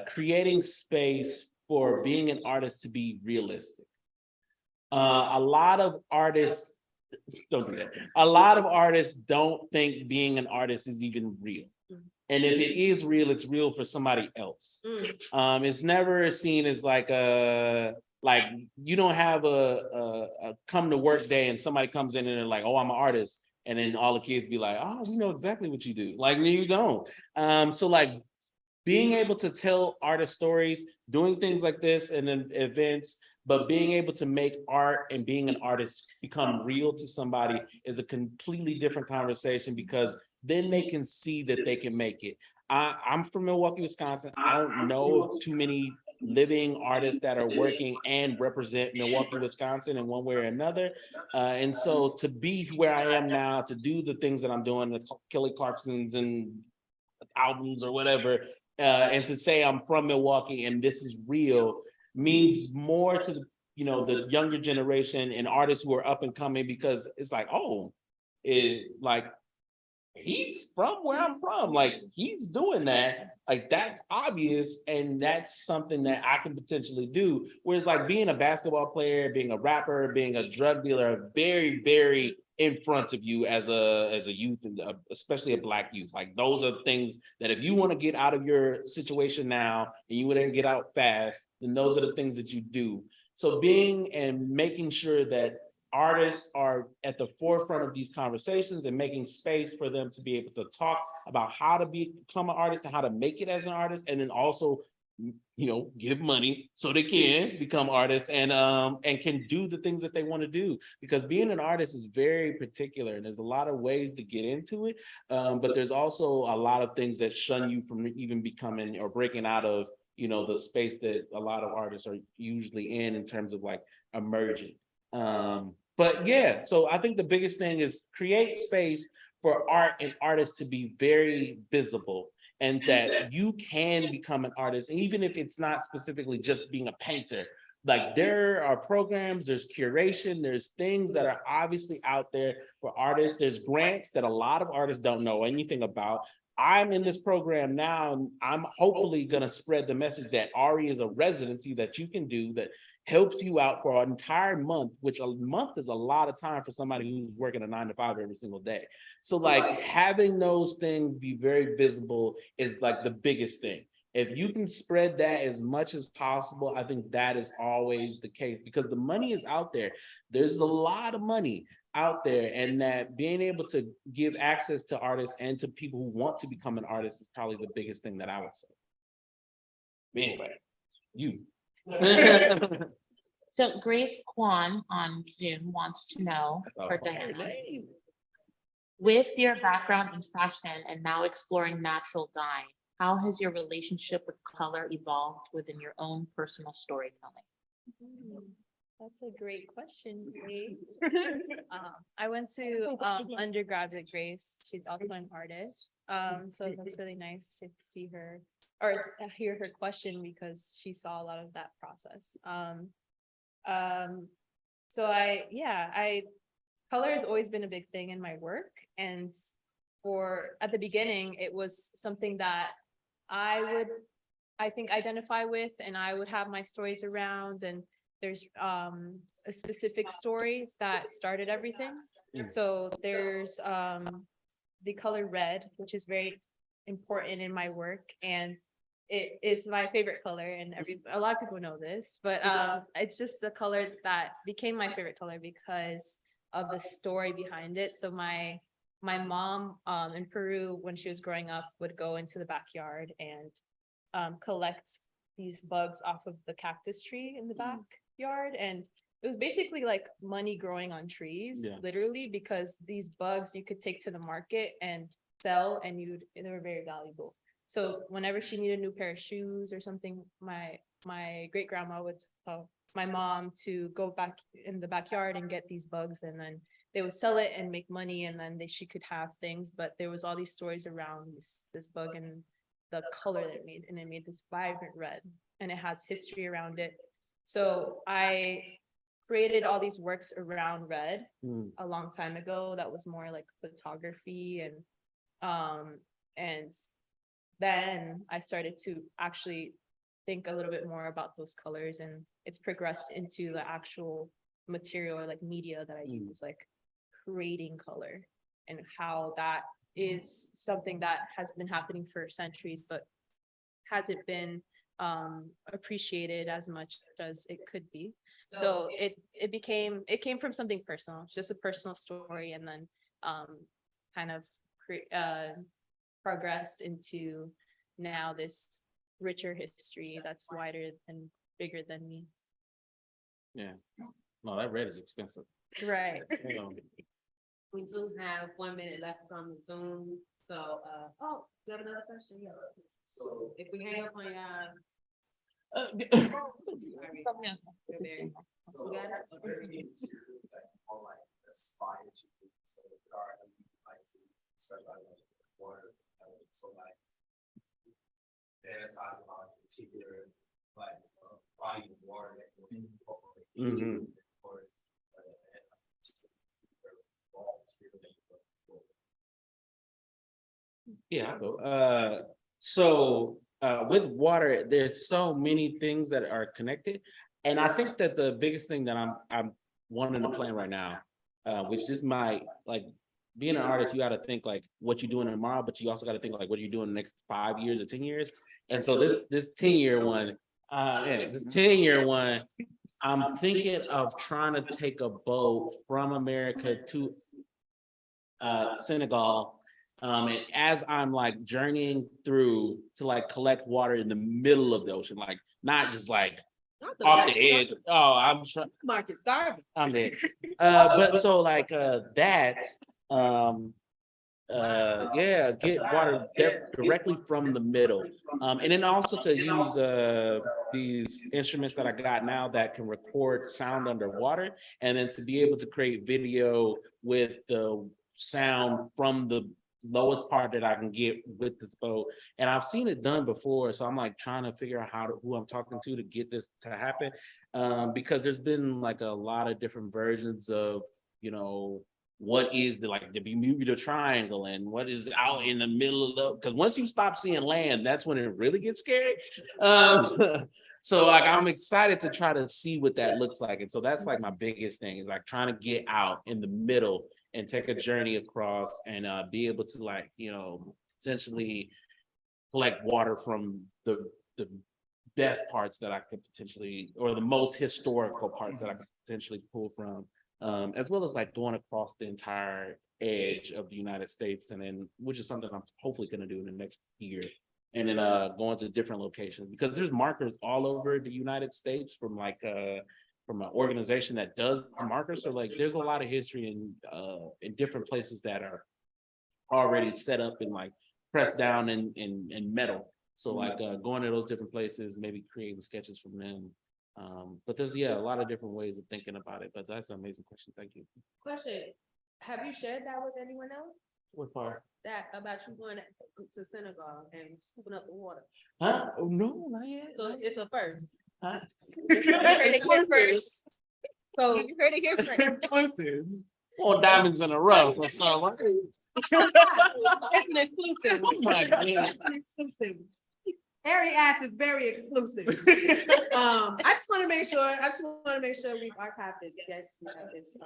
Speaker 3: creating space for being an artist to be realistic. A lot of artists don't do that. A lot of artists don't think being an artist is even real. And if it is real, it's real for somebody else. It's never seen as like you don't have a come to work day and somebody comes in and they're like, oh, I'm an artist. And then all the kids be like, oh, we know exactly what you do. Like, no, you don't. So like being able to tell artist stories, doing things like this and then events, but being able to make art and being an artist become real to somebody is a completely different conversation because then they can see that they can make it. I'm from Milwaukee, Wisconsin. I don't know too many living artists that are working and represent Milwaukee, Wisconsin in one way or another. And so to be where I am now, to do the things that I'm doing, the Kelly Clarksons and albums or whatever, and to say I'm from Milwaukee and this is real means more to the younger generation and artists who are up and coming because it's like, oh, like he's from where I'm from, like he's doing that, like that's obvious and that's something that I can potentially do. Whereas like being a basketball player, being a rapper, being a drug dealer are very, very in front of you as a youth, and especially a Black youth. Like those are things that if you want to get out of your situation now and you want to get out fast, then those are the things that you do. So being and making sure that artists are at the forefront of these conversations and making space for them to be able to talk about how to become an artist and how to make it as an artist, and then also give money so they can become artists and can do the things that they want to do, because being an artist is very particular and there's a lot of ways to get into it, but there's also a lot of things that shun you from even becoming or breaking out of the space that a lot of artists are usually in terms of like emerging. But yeah, so I think the biggest thing is create space for art and artists to be very visible, and that you can become an artist, and even if it's not specifically just being a painter, like there are programs, there's curation, there's things that are obviously out there for artists. There's grants that a lot of artists don't know anything about. I'm in this program now, and I'm hopefully going to spread the message that ARIE is a residency that you can do that helps you out for an entire month, which a month is a lot of time for somebody who's working a 9 to 5 every single day. So like having those things be very visible is like the biggest thing. If you can spread that as much as possible, I think that is always the case because the money is out there. There's a lot of money out there, and that being able to give access to artists and to people who want to become an artist is probably the biggest thing that I would say. Anyway, you.
Speaker 7: So Grace Kwan on Zoom wants to know for Diana, with your background in fashion and now exploring natural dye, how has your relationship with color evolved within your own personal storytelling?
Speaker 4: That's a great question, Grace. I went to undergrad with Grace. She's also an artist. So that's really nice to see her or hear her question because she saw a lot of that process. So color has always been a big thing in my work. And at the beginning, it was something that I think identify with, and I would have my stories around, and there's a specific stories that started everything. So there's the color red, which is very important in my work, and it is my favorite color, and a lot of people know this, but it's just the color that became my favorite color because of the story behind it. So my mom in Peru, when she was growing up, would go into the backyard and collect these bugs off of the cactus tree in the backyard, and it was basically like money growing on trees, literally, because these bugs you could take to the market and sell, and they were very valuable. So whenever she needed a new pair of shoes or something, my great grandma would tell my mom to go back in the backyard and get these bugs, and then they would sell it and make money, and then she could have things. But there was all these stories around this bug and the color that it made, and it made this vibrant red, and it has history around it. So I created all these works around red a long time ago that was more like photography, and then I started to actually think a little bit more about those colors, and it's progressed into the actual material or like media that I use. Like creating color and how that is something that has been happening for centuries, but hasn't been appreciated as much as it could be. So it came from something personal, just a personal story, and then kind of progressed into now this richer history that's wider and bigger than me.
Speaker 3: Yeah. No, that red is expensive.
Speaker 4: Right.
Speaker 2: We do have 1 minute left on the Zoom, so, oh, you have another question? Yeah. So if we hang up on
Speaker 3: Mhm. Yeah, I'll go. With water, there's so many things that are connected. And I think that the biggest thing that I'm wanting to plan right now, which this might like being an artist, you got to think like what you're doing tomorrow, but you also got to think like what you're doing the next 5 years or 10 years. And so this 10-year one, this 10-year one, I'm thinking of trying to take a boat from America to Senegal. And as I'm like journeying through to like collect water in the middle of the ocean, like not just like off the edge. Oh,
Speaker 2: Market starving.
Speaker 3: I'm dead. But so like that, yeah, get water directly from the middle. And then also to use these instruments that I got now that can record sound underwater, and then to be able to create video with the sound from the lowest part that I can get with this boat. And I've seen it done before, so I'm like trying to figure out who I'm talking to get this to happen. Because there's been like a lot of different versions of, you know, what is the Bermuda Triangle and what is out in the middle of the, because once you stop seeing land, that's when it really gets scary. So like I'm excited to try to see what that looks like. And so that's like my biggest thing is like trying to get out in the middle and take a journey across and be able to like, you know, essentially collect water from the best parts that I could potentially, or the most historical parts that I could potentially pull from. As well as like going across the entire edge of the United States, and then which is something I'm hopefully going to do in the next year, and then going to different locations because there's markers all over the United States from from an organization that does markers. So like there's a lot of history in different places that are already set up and like pressed down in metal. So like going to those different places, maybe creating sketches from them. But there's a lot of different ways of thinking about it. But that's an amazing question. Thank you.
Speaker 2: Question, have you shared that with anyone else?
Speaker 3: What part?
Speaker 2: That about you going to Senegal and scooping up the water?
Speaker 3: Huh? Oh, no, not yet.
Speaker 2: So it's a first.
Speaker 3: Huh?
Speaker 4: You heard it here first.
Speaker 2: So
Speaker 4: You heard it here first.
Speaker 3: All diamonds in a row. So
Speaker 2: it's an exclusive.
Speaker 3: oh my goodness.
Speaker 2: Airy ass is very exclusive. I just want to make sure we've archived this. Yes, we have this.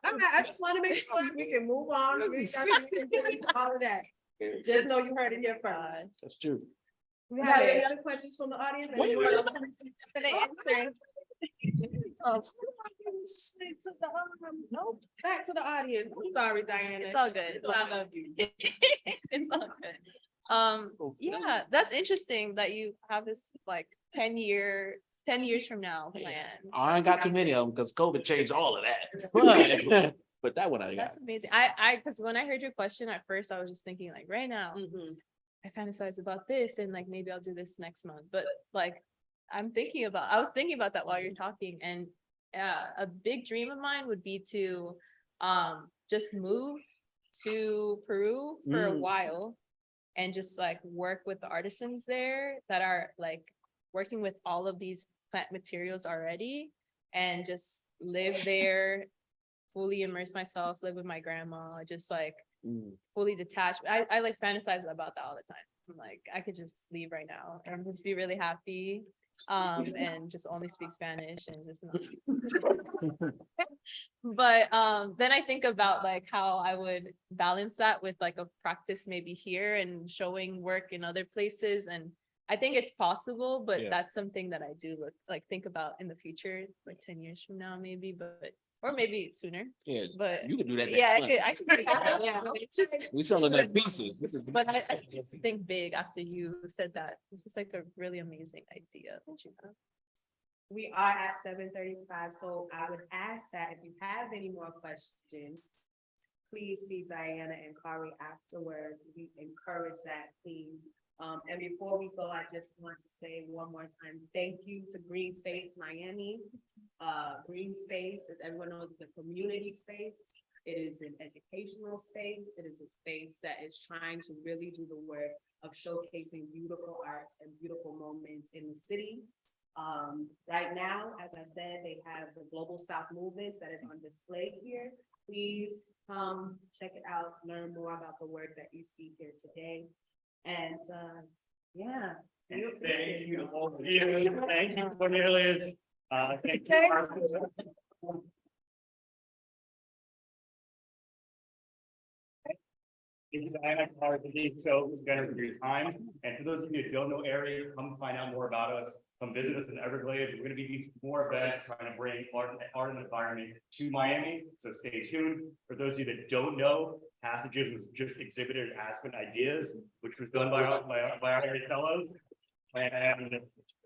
Speaker 2: I just want to make sure we can move on. All of that. Just know you heard it here first.
Speaker 3: That's true.
Speaker 2: We have any other questions from the audience? Anyone else?
Speaker 4: For the answers.
Speaker 2: Nope. Back to the audience. I'm sorry, Diana.
Speaker 4: It's all good.
Speaker 2: I love you.
Speaker 4: It's all good. Yeah, that's interesting that you have this like 10 years from now plan.
Speaker 3: I ain't got too many of them because COVID changed all of that. But that one I got.
Speaker 4: That's amazing. I because when I heard your question at first, I was just thinking like right now, I fantasize about this and like maybe I'll do this next month. But like I was thinking about that while you're talking, and a big dream of mine would be to just move to Peru for a while and just like work with the artisans there that are like working with all of these plant materials already, and just live there, fully immerse myself, live with my grandma, just like fully detached. I like fantasize about that all the time. I'm like, I could just leave right now and just be really happy. And just only speak Spanish and just not. But then I think about like how I would balance that with like a practice maybe here and showing work in other places. And I think it's possible, but
Speaker 3: Yeah.
Speaker 4: that's something that I do think about in the future, like 10 years from now, maybe, or maybe sooner.
Speaker 3: Yeah,
Speaker 4: But
Speaker 3: you could do that next
Speaker 4: yeah,
Speaker 3: month.
Speaker 4: I could do that. Yeah, it's just,
Speaker 3: We selling that pieces.
Speaker 4: but I think big after you said that. This is like a really amazing idea that you have.
Speaker 2: We are at 7:35, so I would ask that if you have any more questions, please see Diana and Khari afterwards. We encourage that, please. And before we go, I just want to say one more time, thank you to Green Space Miami. Green Space, as everyone knows, is a community space. It is an educational space. It is a space that is trying to really do the work of showcasing beautiful arts and beautiful moments in the city. Right now, as I said, they have the Global South Movements that is on display here. Please come check it out, learn more about the work that you see here today. And yeah.
Speaker 1: And thank you to all of you. Thank you, Cornelius. Thank you. Arthur. Thank you, Diana, for being so generous with your time. And for those of you who don't know AIRIE, come find out more about us. Come visit us in Everglades. We're going to be doing more events trying to bring art and environment to Miami. So stay tuned. For those of you that don't know, Passages was just exhibited at Aspen Ideas, which was done by our AIRIE fellows. And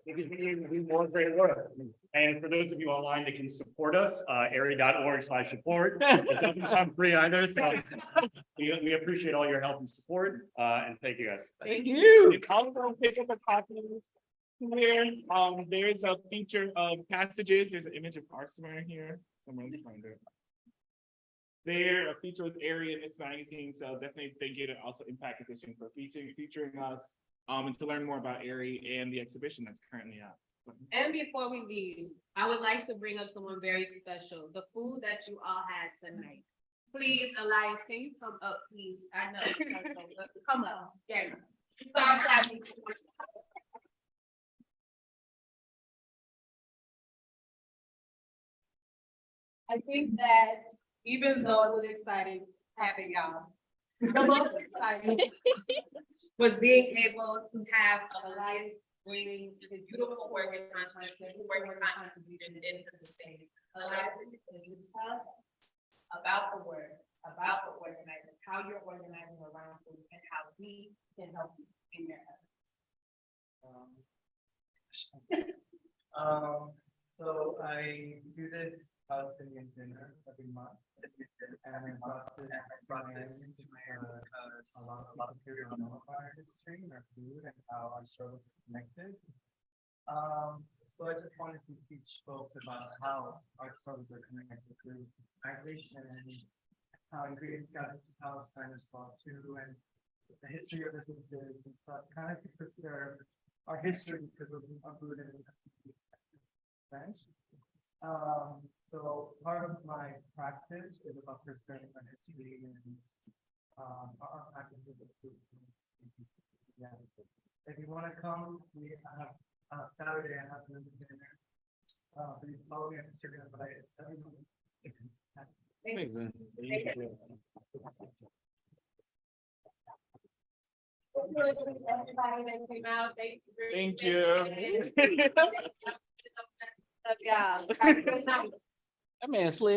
Speaker 1: we're doing more great work. And for those of you online that can support us, AIRIE.org/support. It doesn't come free either. So we appreciate all your help and support. And thank you guys.
Speaker 5: Thank you. I'll go pick up a copy here. There's a feature of Passages. There's an image of Arsenal here. Someone's find it. They're a feature with AIRIE in this magazine. So definitely thank you to also Impact Edition for featuring us. And to learn more about AIRIE and the exhibition that's currently out.
Speaker 2: And before we leave, I would like to bring up someone very special, the food that you all had tonight. Please, Elias, can you come up, please? I know. Come up, yes. Sorry, Kathy. I think that even though it was exciting having y'all, the most exciting was being able to have Elias bringing his beautiful work and contribution into the space. Elias, can you tell about the work, about the organizing, how you're organizing around food and how we can help you in your efforts.
Speaker 8: So I do this Palestinian dinner every month. And I brought this into a lot of people don't know about our history and our food and how our struggles are connected. So I just wanted to teach folks about how our struggles are connected to migration and how ingredients got into Palestine as well too, and the history of the visitors and stuff, kind of to preserve our history because of our food and French. So part of my practice is about preserving our history and our practices of food. Yeah. If you want to come, we have Saturday I have another dinner. You follow me on Instagram, but it's everyone.
Speaker 3: Thanks, man.
Speaker 2: Everybody that came out,
Speaker 5: Thank you.
Speaker 2: Yeah. Have a good night.
Speaker 3: That man slid